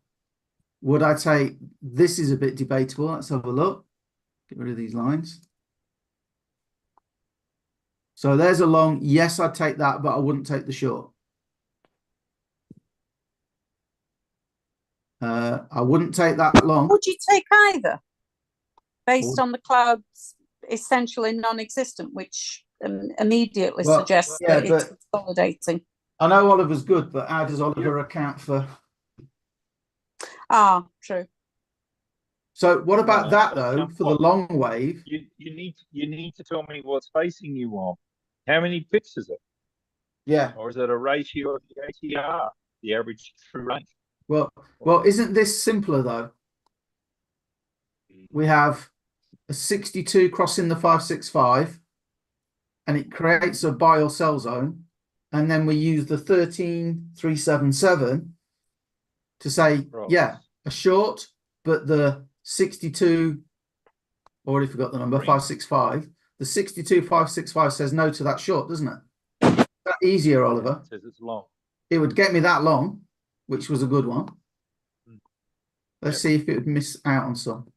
[SPEAKER 1] Would I take, this is a bit debatable. Let's have a look. Get rid of these lines. So there's a long, yes, I'd take that, but I wouldn't take the short. I wouldn't take that long.
[SPEAKER 3] Would you take either? Based on the clouds essentially non-existent, which immediately suggests that it's consolidating.
[SPEAKER 1] I know Oliver's good, but how does Oliver account for?
[SPEAKER 3] Ah, true.
[SPEAKER 1] So what about that though? For the long wave,
[SPEAKER 2] you need to tell me what's facing you on. How many pips is it?
[SPEAKER 1] Yeah.
[SPEAKER 2] Or is it a ratio of the ATR, the average true range?
[SPEAKER 1] Well, isn't this simpler though? We have a 62 crossing the 565. and it creates a buy or sell zone, and then we use the 13377 to say,
[SPEAKER 2] Right.
[SPEAKER 1] yeah, a short, but the 62, already forgot the number,
[SPEAKER 2] Green.
[SPEAKER 1] 565. The 62565 says no to that short, doesn't it? That easier, Oliver.
[SPEAKER 2] It says it's long.
[SPEAKER 1] It would get me that long, which was a good one. Let's
[SPEAKER 2] Yep.
[SPEAKER 1] see if it would miss out on some.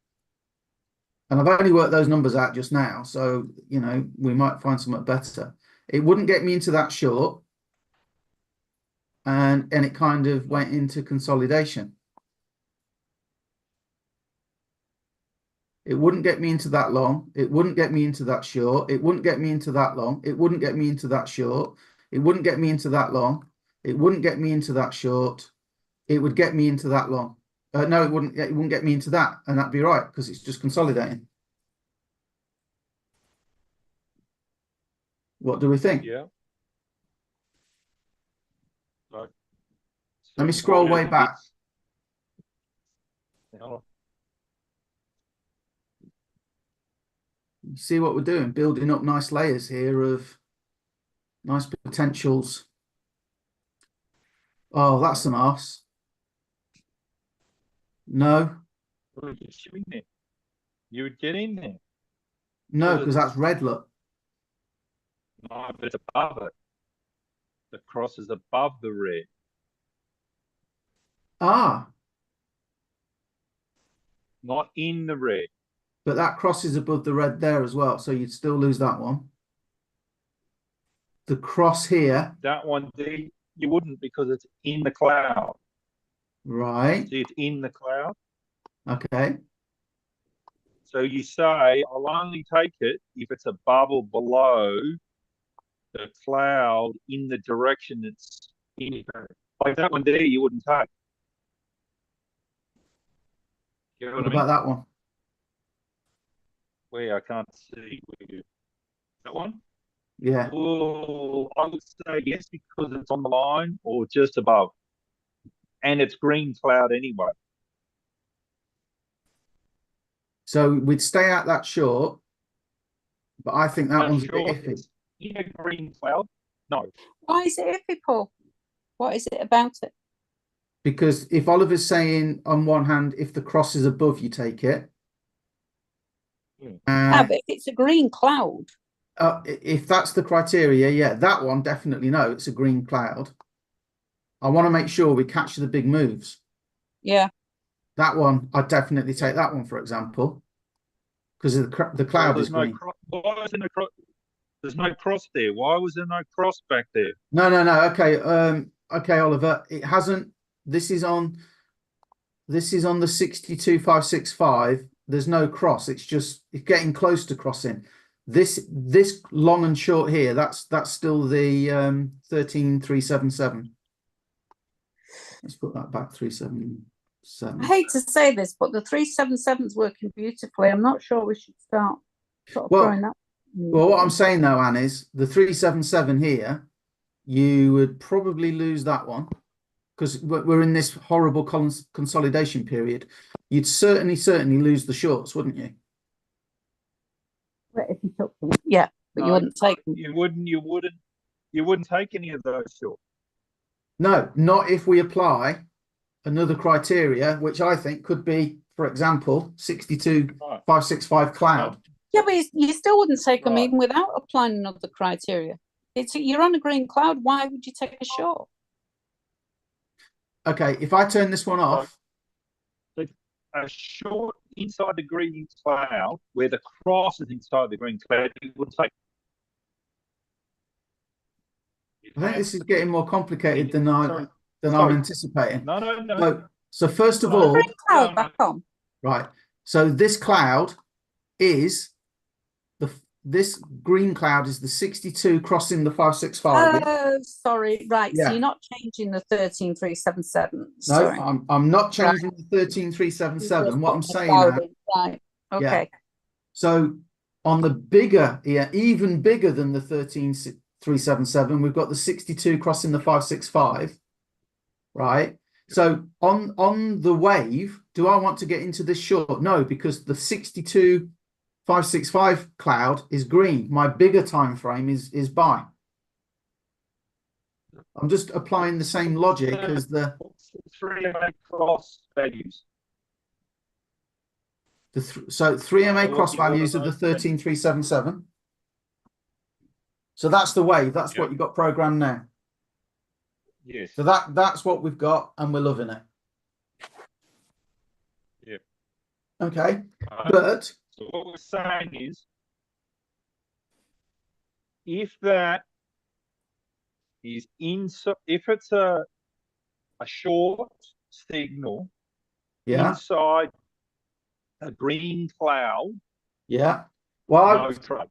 [SPEAKER 1] And I've only worked those numbers out just now, so you know we might find something better. It wouldn't get me into that short, and it kind of went into consolidation. It wouldn't get me into that long. It wouldn't get me into that short. It wouldn't get me into that long. It wouldn't get me into that short. It wouldn't get me into that long. It wouldn't get me into that short. It would get me into that long. No, it wouldn't. It wouldn't get me into that, and that'd be right because it's just consolidating. What do we think?
[SPEAKER 2] Yeah. Right.
[SPEAKER 1] Let me scroll way back.
[SPEAKER 2] Hold on.
[SPEAKER 1] You see what we're doing? Building up nice layers here of nice potentials. Oh, that's an arse. No,
[SPEAKER 2] Well, you're shooting there. You would get in there.
[SPEAKER 1] no, because that's red. Look.
[SPEAKER 2] No, but it's above it. The cross is above the red.
[SPEAKER 1] Ah,
[SPEAKER 2] Not in the red.
[SPEAKER 1] but that cross is above the red there as well, so you'd still lose that one. The cross here,
[SPEAKER 2] That one there, you wouldn't because it's in the cloud.
[SPEAKER 1] right?
[SPEAKER 2] See, it's in the cloud.
[SPEAKER 1] Okay.
[SPEAKER 2] So you say, I'll only take it if it's above or below the cloud in the direction it's in. Like that one there, you wouldn't take. You know
[SPEAKER 1] What
[SPEAKER 2] what I mean?
[SPEAKER 1] about that one?
[SPEAKER 2] Where I can't see where you. That one?
[SPEAKER 1] Yeah.
[SPEAKER 2] Oh, I would say yes because it's on the line or just above. And it's green cloud anyway.
[SPEAKER 1] So we'd stay out that short, but I think that
[SPEAKER 2] Not
[SPEAKER 1] one's a bit
[SPEAKER 2] sure
[SPEAKER 1] iffy.
[SPEAKER 2] it's in a green cloud. No.
[SPEAKER 3] Why is it iffy, Paul? What is it about it?
[SPEAKER 1] Because if Oliver's saying on one hand, if the cross is above, you take it.
[SPEAKER 3] Ah, but if it's a green cloud,
[SPEAKER 1] If that's the criteria, yeah, that one definitely no, it's a green cloud. I want to make sure we catch the big moves.
[SPEAKER 3] yeah.
[SPEAKER 1] That one, I'd definitely take that one, for example, because the cloud is green.
[SPEAKER 2] Why is there no cross? There's no cross there. Why was there no cross back there?
[SPEAKER 1] No. Okay, okay, Oliver. It hasn't. This is on the 62565. There's no cross. It's getting close to crossing. This long and short here. That's still the 13377. Let's put that back 377.
[SPEAKER 3] I hate to say this, but the 377's working beautifully. I'm not sure we should start sort of throwing that.
[SPEAKER 1] Well, what I'm saying though, Anne, is the 377 here, you would probably lose that one because we're in this horrible consolidation period. You'd certainly lose the shorts, wouldn't you?
[SPEAKER 3] If you took them, yeah, but you wouldn't take them.
[SPEAKER 2] You wouldn't take any of those shorts.
[SPEAKER 1] No, not if we apply another criteria, which I think could be, for example, 62565 cloud.
[SPEAKER 3] Yeah, but you still wouldn't take them
[SPEAKER 2] Right.
[SPEAKER 3] even without applying another criteria. You're on a green cloud. Why would you take a short?
[SPEAKER 1] Okay, if I turn this one off,
[SPEAKER 2] A short inside the green cloud, where the cross is inside the green cloud, you wouldn't take.
[SPEAKER 1] I think this is getting more complicated than I'm anticipating.
[SPEAKER 2] No.
[SPEAKER 1] So first of
[SPEAKER 2] No.
[SPEAKER 1] all,
[SPEAKER 3] Green cloud back on.
[SPEAKER 1] right. So this cloud is this green cloud is the 62 crossing the 565.
[SPEAKER 3] Oh, sorry. Right.
[SPEAKER 1] Yeah.
[SPEAKER 3] So you're not changing the 13377.
[SPEAKER 1] No,
[SPEAKER 3] Sorry.
[SPEAKER 1] I'm not changing the 13377. What I'm saying now,
[SPEAKER 3] Right. Okay.
[SPEAKER 1] so on the bigger, even bigger than the 13377, we've got the 62 crossing the 565. Right. So on the wave, do I want to get into this short? No, because the 62 565 cloud is green. My bigger time frame is buy. I'm just applying the same logic as the
[SPEAKER 2] 3 MA cross values.
[SPEAKER 1] so 3 MA
[SPEAKER 2] What
[SPEAKER 1] cross
[SPEAKER 2] do you want
[SPEAKER 1] values
[SPEAKER 2] to
[SPEAKER 1] of the
[SPEAKER 2] know?
[SPEAKER 1] 13377. So that's the wave. That's
[SPEAKER 2] Yep.
[SPEAKER 1] what you got programmed now.
[SPEAKER 2] Yes.
[SPEAKER 1] So that's what we've got, and we're loving it.
[SPEAKER 2] Yep.
[SPEAKER 1] Okay,
[SPEAKER 2] Right.
[SPEAKER 1] but
[SPEAKER 2] So what we're saying is, if that is if it's a short signal
[SPEAKER 1] yeah,
[SPEAKER 2] inside a green cloud,
[SPEAKER 1] yeah. Well,
[SPEAKER 2] no trade.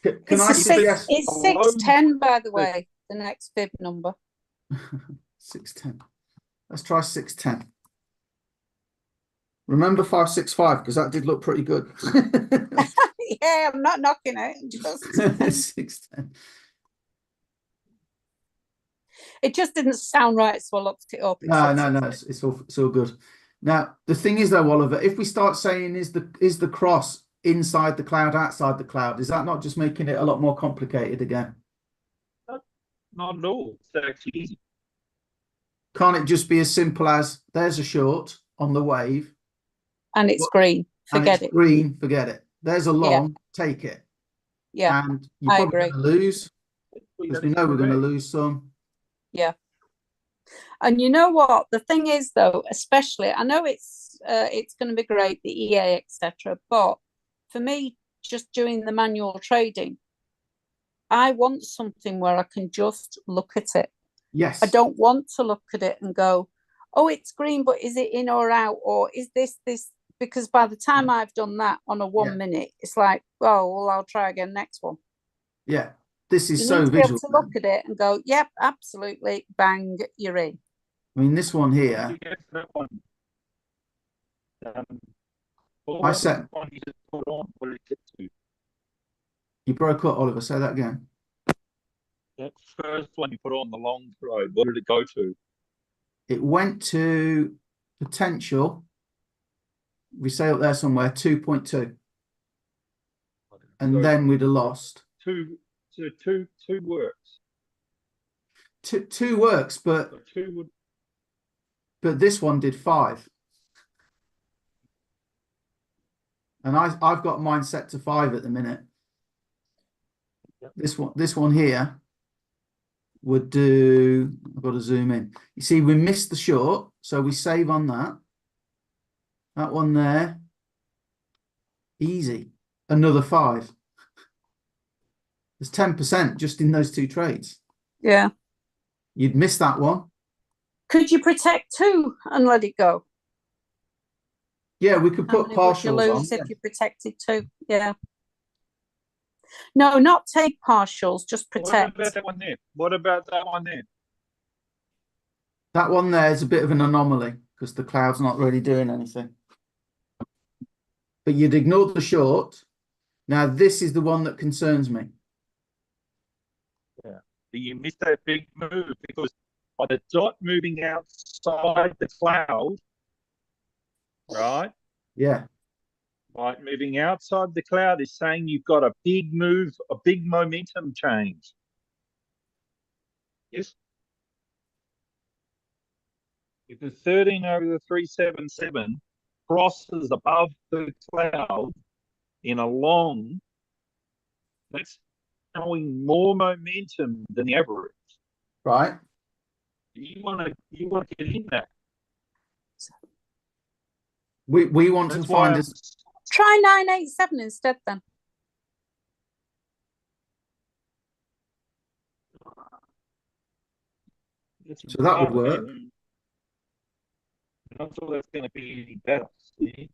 [SPEAKER 1] can
[SPEAKER 3] It's
[SPEAKER 1] I
[SPEAKER 3] a six.
[SPEAKER 1] suggest
[SPEAKER 3] It's
[SPEAKER 2] Alone-
[SPEAKER 3] 610, by the way. The next fib number.
[SPEAKER 1] 610? Let's try 610. Remember 565 because that did look pretty good.
[SPEAKER 3] Yeah, I'm not knocking it. Just
[SPEAKER 1] 610.
[SPEAKER 3] it just didn't sound right, so I looked it up. It
[SPEAKER 1] No,
[SPEAKER 3] said
[SPEAKER 1] no, no. It's all good. Now the thing is though, Oliver, if we start saying is the cross inside the cloud, outside the cloud, is that not just making it a lot more complicated again?
[SPEAKER 2] Not at all. It's actually easy.
[SPEAKER 1] Can't it just be as simple as there's a short on the wave
[SPEAKER 3] and it's green.
[SPEAKER 1] and
[SPEAKER 3] Forget
[SPEAKER 1] it's
[SPEAKER 3] it.
[SPEAKER 1] green, forget it. There's a long, take it.
[SPEAKER 3] Yeah,
[SPEAKER 1] And you're
[SPEAKER 3] I
[SPEAKER 1] probably
[SPEAKER 3] agree.
[SPEAKER 1] going to lose because we know we're going to lose some.
[SPEAKER 3] Yeah. And you know what? The thing is, though, especially, I know it's going to be great, the EA, etc. But for me, just doing the manual trading, I want something where I can just look at it.
[SPEAKER 1] Yes.
[SPEAKER 3] I don't want to look at it and go, oh, it's green, but is it in or out? Or is this? Because by the time I've done that on a 1 minute, it's like, oh, well, I'll try again next one.
[SPEAKER 1] Yeah. This is
[SPEAKER 3] You
[SPEAKER 1] so
[SPEAKER 3] need to be able
[SPEAKER 1] visual.
[SPEAKER 3] to look at it and go, yep, absolutely, bang, you're in.
[SPEAKER 1] I mean, this one here, I set.
[SPEAKER 2] One you just put on, what did it get to?
[SPEAKER 1] You broke up, Oliver. Say that again.
[SPEAKER 2] That first one you put on the long throw, what did it go to?
[SPEAKER 1] It went to potential. We say up there somewhere 2.2, and then we'd have lost.
[SPEAKER 2] Two works.
[SPEAKER 1] Two works, but
[SPEAKER 2] So two would.
[SPEAKER 1] but this one did 5, and I've got mine set to 5 at the minute.
[SPEAKER 2] Yep.
[SPEAKER 1] This one here would do. I've got to zoom in. You see, we missed the short, so we save on that. That one there, easy. Another 5. There's 10% just in those 2 trades.
[SPEAKER 3] Yeah.
[SPEAKER 1] You'd miss that one.
[SPEAKER 3] Could you protect 2 and let it go?
[SPEAKER 1] Yeah, we could
[SPEAKER 3] How
[SPEAKER 1] put
[SPEAKER 3] many would you
[SPEAKER 1] partials on.
[SPEAKER 3] lose if you protected 2? Yeah. No, not take partials, just protect.
[SPEAKER 2] What about that one there? What about that one there?
[SPEAKER 1] That one there is a bit of an anomaly because the cloud's not really doing anything. But you'd ignore the short. Now, this is the one that concerns me.
[SPEAKER 2] Yeah. You missed that big move because by the dot moving outside the cloud, right?
[SPEAKER 1] Yeah.
[SPEAKER 2] Right, moving outside the cloud is saying you've got a big move, a big momentum change. Yes. If the 13 over the 377 crosses above the cloud in a long, that's showing more momentum than the average.
[SPEAKER 1] Right.
[SPEAKER 2] You want to get in that.
[SPEAKER 1] We want
[SPEAKER 2] That's
[SPEAKER 1] to
[SPEAKER 2] why
[SPEAKER 1] find
[SPEAKER 2] I'm
[SPEAKER 1] us.
[SPEAKER 3] Try 987 instead then.
[SPEAKER 1] So that would work.
[SPEAKER 2] I'm not sure that's going to be any better. See?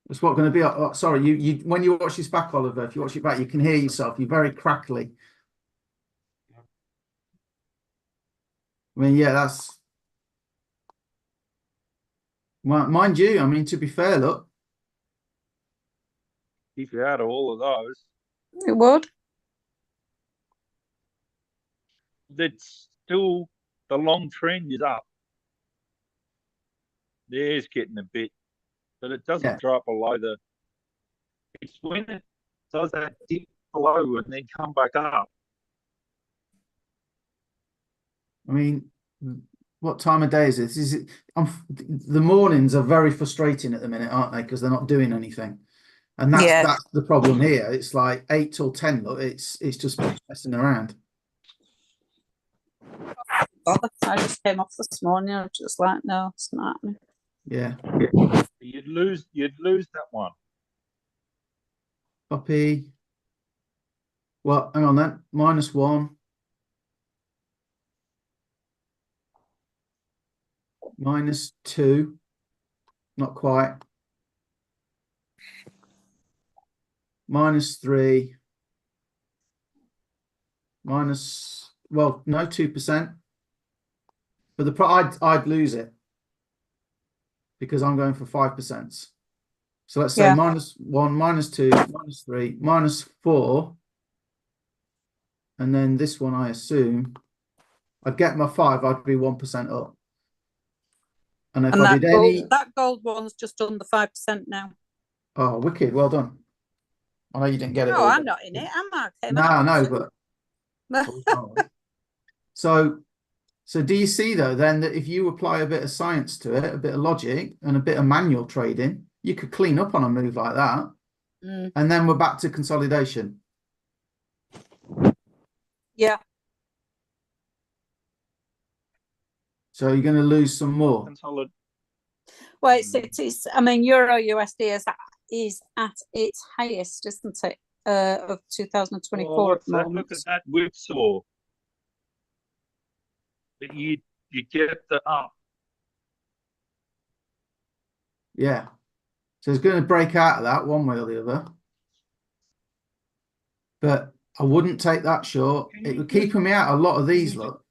[SPEAKER 1] It's what going to be. Oh, sorry, you when you watch this back, Oliver, if you watch it back, you can hear yourself. You're very crackly. I mean, yeah, that's. Well, mind you, I mean, to be fair, look.
[SPEAKER 2] If you had all of those,
[SPEAKER 3] It would.
[SPEAKER 2] that's still the long trend is up. There's getting a bit, but it doesn't
[SPEAKER 1] Yeah.
[SPEAKER 2] drop below the It's when it does that dip below and then come back up.
[SPEAKER 1] I mean, what time of day is this? Is it? The mornings are very frustrating at the minute, aren't they? Because they're not doing anything, and that's the problem here. It's like 8 till 10. Look, it's just messing around.
[SPEAKER 3] I just came off this morning. I was just like, no, it's not happening.
[SPEAKER 1] Yeah.
[SPEAKER 2] You'd lose that one.
[SPEAKER 1] Copy. Well, hang on then. -1. -2. Not quite. -3. Well, no, 2%. But I'd lose it because I'm going for 5%. So let's say -1, -2, -3, -4. And then this one, I assume, I'd get my 5, I'd be 1% up. And if I did any...
[SPEAKER 3] that gold one's just under 5% now.
[SPEAKER 1] Oh, wicked, well done. I know you didn't get it.
[SPEAKER 3] Oh, I'm not in it, am I?
[SPEAKER 1] No, but... So do you see, though, then, that if you apply a bit of science to it, a bit of logic, and a bit of manual trading, you could clean up on a move like that. And then we're back to consolidation.
[SPEAKER 3] Yeah.
[SPEAKER 1] So you're going to lose some more.
[SPEAKER 3] Well, it's. I mean, Euro USD is at its highest, isn't it? Of 2024 at the moment.
[SPEAKER 2] Look at that whipsaw. But you get the up.
[SPEAKER 1] Yeah. So it's going to break out of that one way or the other. But I wouldn't take that short. It would keep me out a lot of these, look.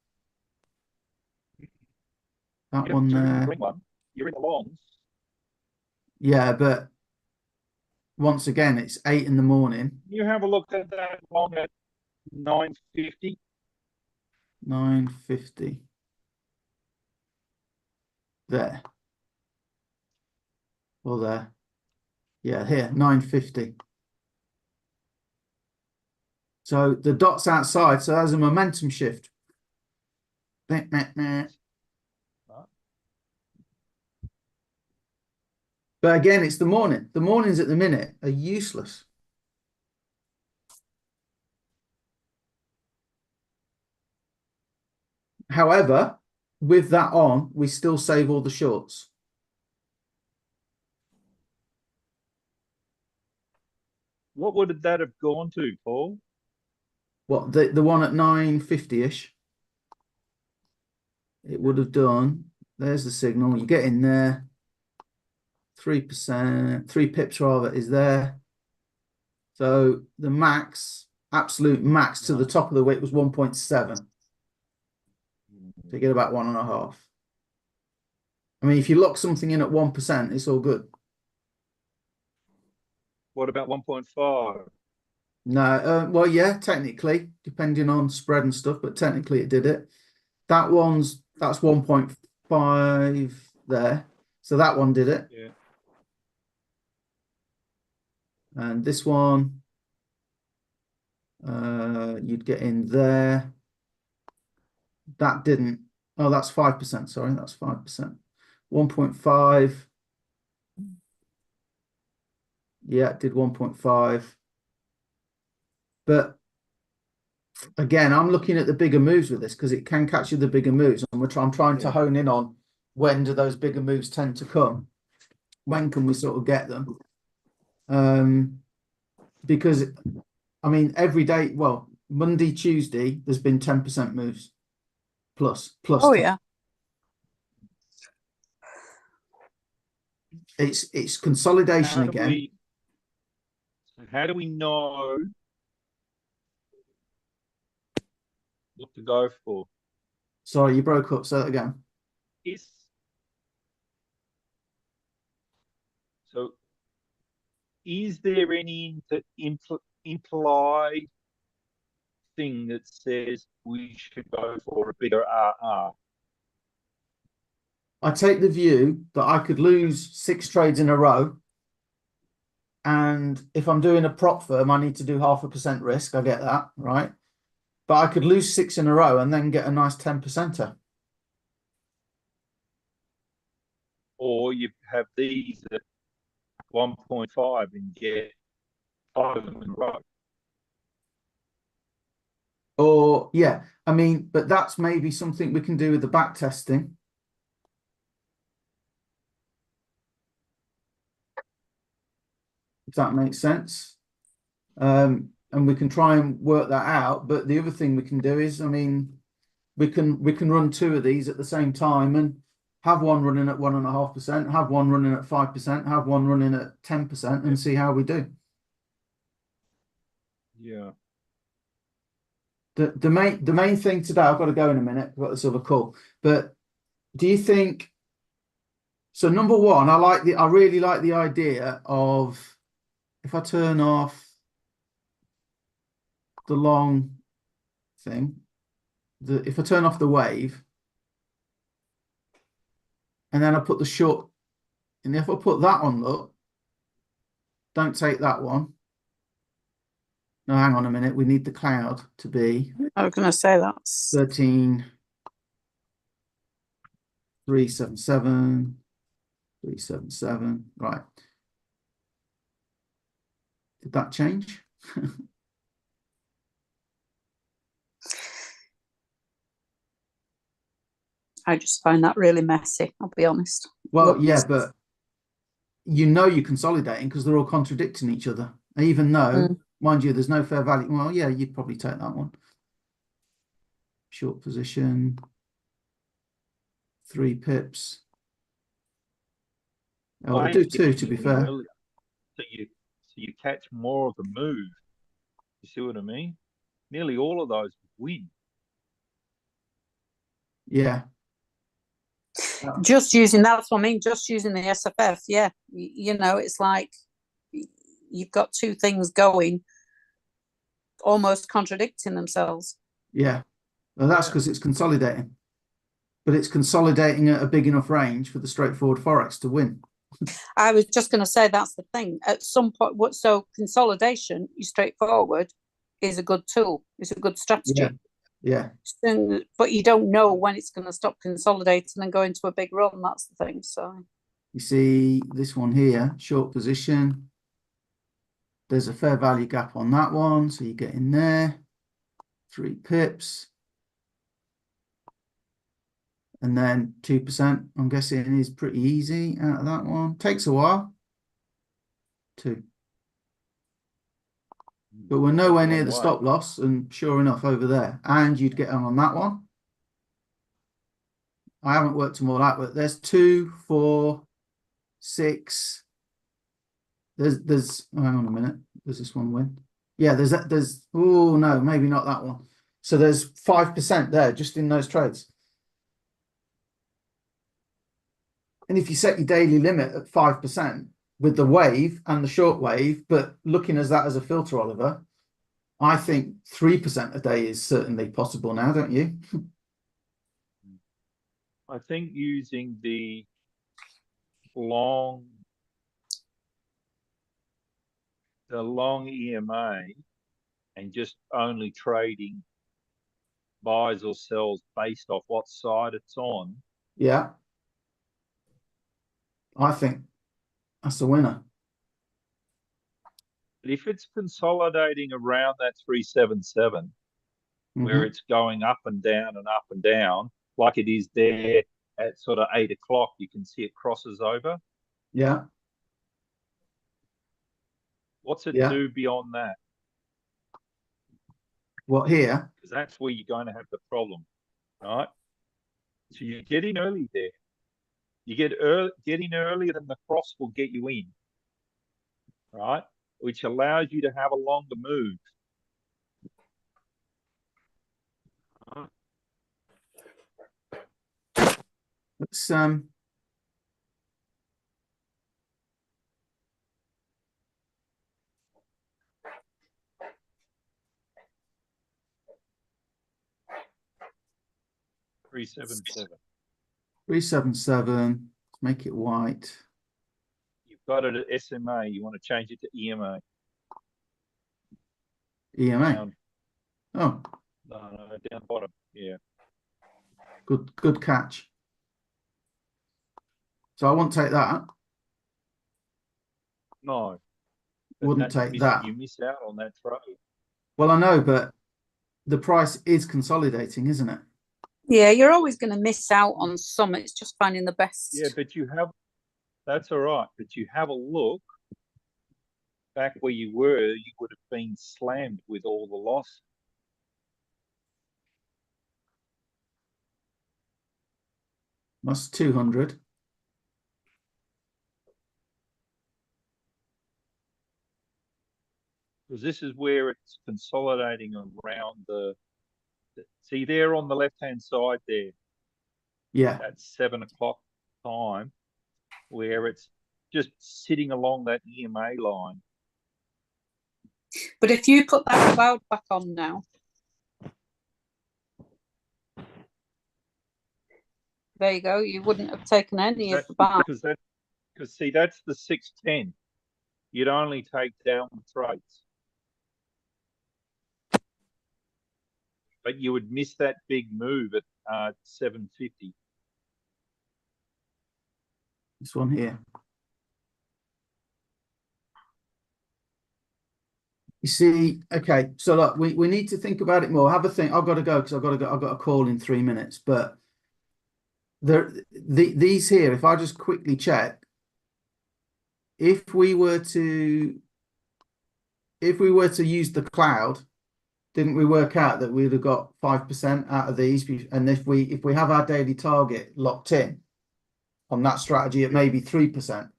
[SPEAKER 1] That one there.
[SPEAKER 2] You're in the longs.
[SPEAKER 1] Yeah, but once again, it's 8 in the morning.
[SPEAKER 2] You have a look at that long at 9.50.
[SPEAKER 1] 9.50. There. Or there. Yeah, here, 9.50. So the dot's outside, so there's a momentum shift. But again, it's the morning. The mornings at the minute are useless. However, with that on, we still save all the shorts.
[SPEAKER 2] What would that have gone to, Paul?
[SPEAKER 1] What, the one at 9.50-ish? It would have done. There's the signal. You get in there. 3%, 3 pips rather, is there. So the max, absolute max to the top of the wick was 1.7. So you get about 1.5. I mean, if you lock something in at 1%, it's all good.
[SPEAKER 2] What about 1.5?
[SPEAKER 1] No, well, yeah, technically, depending on spread and stuff, but technically it did it. That's 1.5 there. So that one did it.
[SPEAKER 2] Yeah.
[SPEAKER 1] And this one, you'd get in there. That didn't. Oh, that's 5%. Sorry, that's 5%. 1.5. Yeah, it did 1.5. But again, I'm looking at the bigger moves with this because it can catch you the bigger moves. And I'm trying to hone in on when do those bigger moves tend to come? When can we sort of get them? Because, I mean, every day, well, Monday, Tuesday, there's been 10% moves. Plus.
[SPEAKER 3] Oh,
[SPEAKER 1] 10.
[SPEAKER 3] yeah.
[SPEAKER 1] It's consolidation again.
[SPEAKER 2] How do we know what to go for?
[SPEAKER 1] Sorry, you broke up. Say that again.
[SPEAKER 2] Is there any implied thing that says we should go for a bigger RR?
[SPEAKER 1] I take the view that I could lose 6 trades in a row And if I'm doing a prop firm, I need to do 0.5% risk. I get that, right? But I could lose 6 in a row and then get a nice 10%er.
[SPEAKER 2] Or you have these at 1.5 and get 5 of them in a row.
[SPEAKER 1] Or, yeah, I mean, but that's maybe something we can do with the back testing. If that makes sense. And we can try and work that out. But the other thing we can do is, I mean, we can run 2 of these at the same time and have one running at 1.5%, have one running at 5%, have one running at 10%, and see how we do.
[SPEAKER 2] Yeah.
[SPEAKER 1] The main thing today, I've got to go in a minute, I've got this other call. But do you think, so number one, I really like the idea of, if I turn off the long thing, if I turn off the wave, and then I put the short, and if I put that on, look, don't take that one. No, hang on a minute. We need the cloud to be.
[SPEAKER 3] I was going to say that's
[SPEAKER 1] 13,377, 377. Right. Did that change?
[SPEAKER 3] I just find that really messy, I'll be honest.
[SPEAKER 1] Well, yeah, but you know you're consolidating because they're all contradicting each other. Even though, mind you, there's no fair value. Well, yeah, you'd probably take that one. Short position. 3 pips. Oh, I'll do 2 to be fair.
[SPEAKER 2] So you catch more of the move. You see what I mean? Nearly all of those win.
[SPEAKER 1] Yeah.
[SPEAKER 3] Just using, that's what I mean, just using the SFF, yeah. You know, it's like you've got 2 things going, almost contradicting themselves.
[SPEAKER 1] Yeah. Well, that's because it's consolidating. But it's consolidating at a big enough range for the straightforward Forex to win.
[SPEAKER 3] I was just going to say that's the thing. At some point, so consolidation, you straightforward, is a good tool. It's a good strategy.
[SPEAKER 1] Yeah.
[SPEAKER 3] But you don't know when it's going to stop consolidating and go into a big run. That's the thing. So
[SPEAKER 1] you see this one here, short position. There's a fair value gap on that one, so you get in there. 3 pips. And then 2%, I'm guessing, is pretty easy out of that one. Takes a while. 2. But we're nowhere near the stop loss, and sure enough, over there. And you'd get on that one. I haven't worked them all out, but there's 2, 4, 6. There's oh, hang on a minute. Does this one win? Yeah, there's oh no, maybe not that one. So there's 5% there just in those trades. And if you set your daily limit at 5% with the wave and the short wave, but looking at that as a filter, Oliver, I think 3% a day is certainly possible now, don't you?
[SPEAKER 2] I think using the long EMA and just only trading buys or sells based off what side it's on.
[SPEAKER 1] Yeah. I think that's the winner.
[SPEAKER 2] But if it's consolidating around that 377, where it's going up and down, like it is there at sort of 8 o'clock, you can see it crosses over.
[SPEAKER 1] Yeah.
[SPEAKER 2] What's it do beyond that?
[SPEAKER 1] What here?
[SPEAKER 2] Because that's where you're going to have the problem, right? So you get in early there. You get in earlier than the cross will get you in, right? Which allows you to have a longer move.
[SPEAKER 1] Let's
[SPEAKER 2] 377.
[SPEAKER 1] 377. Make it white.
[SPEAKER 2] You've got it at SMA. You want to change it to EMA.
[SPEAKER 1] EMA.
[SPEAKER 2] Down,
[SPEAKER 1] Oh,
[SPEAKER 2] no, down bottom. Yeah.
[SPEAKER 1] good catch. So I won't take that.
[SPEAKER 2] No. But
[SPEAKER 1] Wouldn't take that.
[SPEAKER 2] You miss out on that trade.
[SPEAKER 1] Well, I know, but the price is consolidating, isn't it?
[SPEAKER 3] Yeah, you're always going to miss out on some. It's just finding the best.
[SPEAKER 2] Yeah, but that's all right. But you have a look back where you were, you would have been slammed with all the loss.
[SPEAKER 1] That's 200.
[SPEAKER 2] Because this is where it's consolidating around see there on the left-hand side there,
[SPEAKER 1] Yeah.
[SPEAKER 2] at 7 o'clock time, where it's just sitting along that EMA line.
[SPEAKER 3] But if you put that cloud back on now, there you go. You wouldn't have taken any of the buy.
[SPEAKER 2] Because see, that's the 610. You'd only take down the trades. But you would miss that big move at 750.
[SPEAKER 1] This one here. You see, okay, so look, we need to think about it more. Have a think. I've got to go because I've got a call in 3 minutes. But these here, if I just quickly check, if we were to use the cloud, didn't we work out that we'd have got 5% out of these? And if we have our daily target locked in on that strategy at maybe 3%.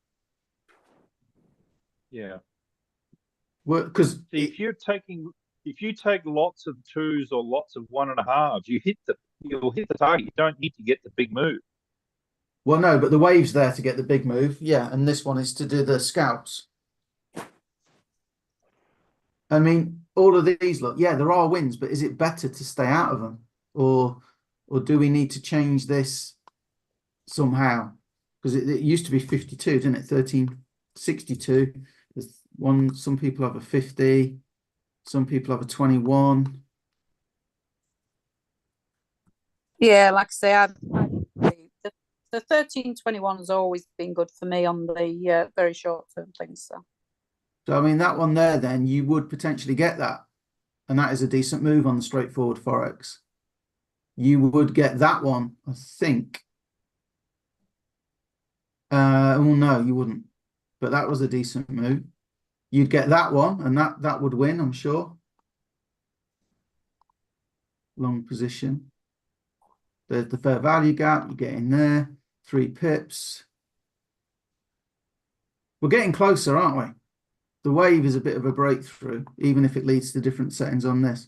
[SPEAKER 2] Yeah.
[SPEAKER 1] Because
[SPEAKER 2] if you take lots of twos or lots of 1.5s, you'll hit the target. You don't need to get the big move.
[SPEAKER 1] Well, no, but the wave's there to get the big move. Yeah, and this one is to do the scalps. I mean, all of these look, yeah, there are wins, but is it better to stay out of them? Or do we need to change this somehow? Because it used to be 52, didn't it? 1362. There's one, some people have a 50, some people have a 21.
[SPEAKER 3] Yeah, like I say, I agree. The 1321 has always been good for me on the very short term things.
[SPEAKER 1] So I mean, that one there, then you would potentially get that, and that is a decent move on the straightforward forex. You would get that one, I think. Well, no, you wouldn't. But that was a decent move. You'd get that one, and that would win, I'm sure. Long position. There's the fair value gap. You get in there. 3 pips. We're getting closer, aren't we? The wave is a bit of a breakthrough, even if it leads to different settings on this.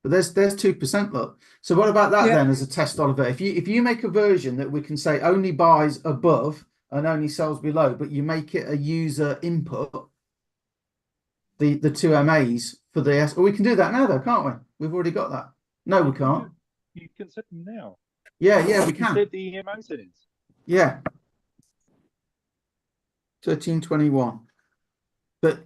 [SPEAKER 1] But there's 2%, look. So what about that then as a test, Oliver? If you make a version that we can say only buys above and only sells below, but you make it a user input, the 2 MAs for the S. Well, we can do that now though, can't we? We've already got that. No, we can't.
[SPEAKER 2] You can set them now.
[SPEAKER 1] Yeah, we can.
[SPEAKER 2] Set the EMA settings.
[SPEAKER 1] Yeah. 1321. But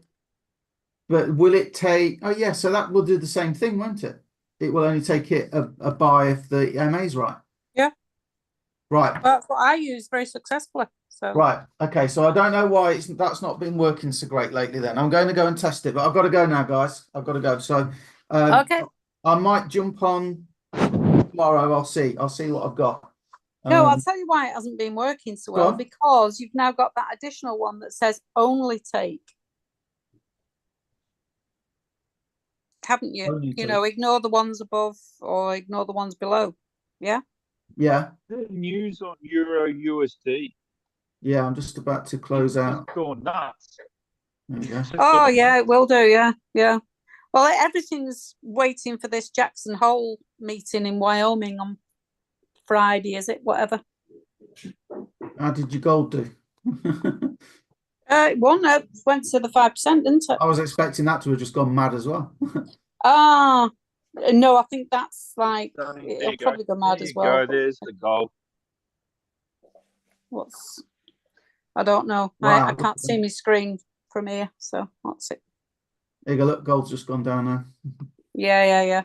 [SPEAKER 1] will it take? Oh yeah, so that will do the same thing, won't it? It will only take it a buy if the MA's right.
[SPEAKER 3] Yeah.
[SPEAKER 1] Right.
[SPEAKER 3] Well, that's what I use very successfully. So
[SPEAKER 1] right. Okay. So I don't know why that's not been working so great lately. Then I'm going to go and test it, but I've got to go now, guys. I've got to go. So
[SPEAKER 3] okay.
[SPEAKER 1] I might jump on tomorrow. I'll see what I've got.
[SPEAKER 3] No, I'll tell you why it hasn't been working so well, because you've now got that additional one that says only take. Haven't you?
[SPEAKER 1] Only
[SPEAKER 3] you
[SPEAKER 1] take.
[SPEAKER 3] know, ignore the ones above or ignore the ones below. Yeah.
[SPEAKER 2] The news on Euro USD.
[SPEAKER 1] Yeah, I'm just about to close out.
[SPEAKER 2] It's gone nuts.
[SPEAKER 1] There you go.
[SPEAKER 3] Oh yeah, it will do. Yeah. Well, everything's waiting for this Jackson Hole meeting in Wyoming on Friday, is it? Whatever.
[SPEAKER 1] How did your gold do?
[SPEAKER 3] It went to the 5%, didn't it?
[SPEAKER 1] I was expecting that to have just gone mad as well.
[SPEAKER 3] No, I think that's like it'll probably go mad as well.
[SPEAKER 2] There's the gold.
[SPEAKER 3] I don't know.
[SPEAKER 1] Wow.
[SPEAKER 3] I can't see my screen from here, so that's it.
[SPEAKER 1] There you go, look, gold's just gone down now.
[SPEAKER 3] Yeah.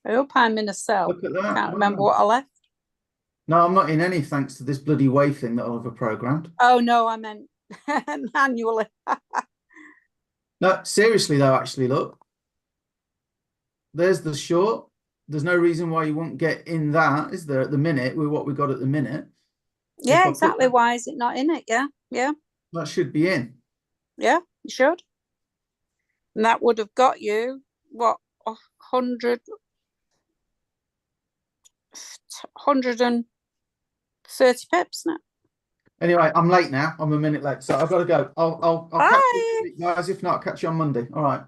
[SPEAKER 3] I hope I'm in a cell.
[SPEAKER 1] Look at that.
[SPEAKER 3] Can't remember
[SPEAKER 1] Wow.
[SPEAKER 3] what I left.
[SPEAKER 1] No, I'm not in any thanks to this bloody wave thing that Oliver programmed.
[SPEAKER 3] Oh no, I meant manually.
[SPEAKER 1] No, seriously though, actually, look. There's the short. There's no reason why you won't get in that, is there, at the minute, with what we got at the minute? If I
[SPEAKER 3] Yeah,
[SPEAKER 1] put
[SPEAKER 3] exactly.
[SPEAKER 1] that-
[SPEAKER 3] Why is it not in it? Yeah,
[SPEAKER 1] That should be in.
[SPEAKER 3] you should. And that would have got you what 130 pips now.
[SPEAKER 1] Anyway, I'm late now. I'm a minute late, so I've got to go. I'll catch you, guys. If not, I'll catch you on Monday. All right.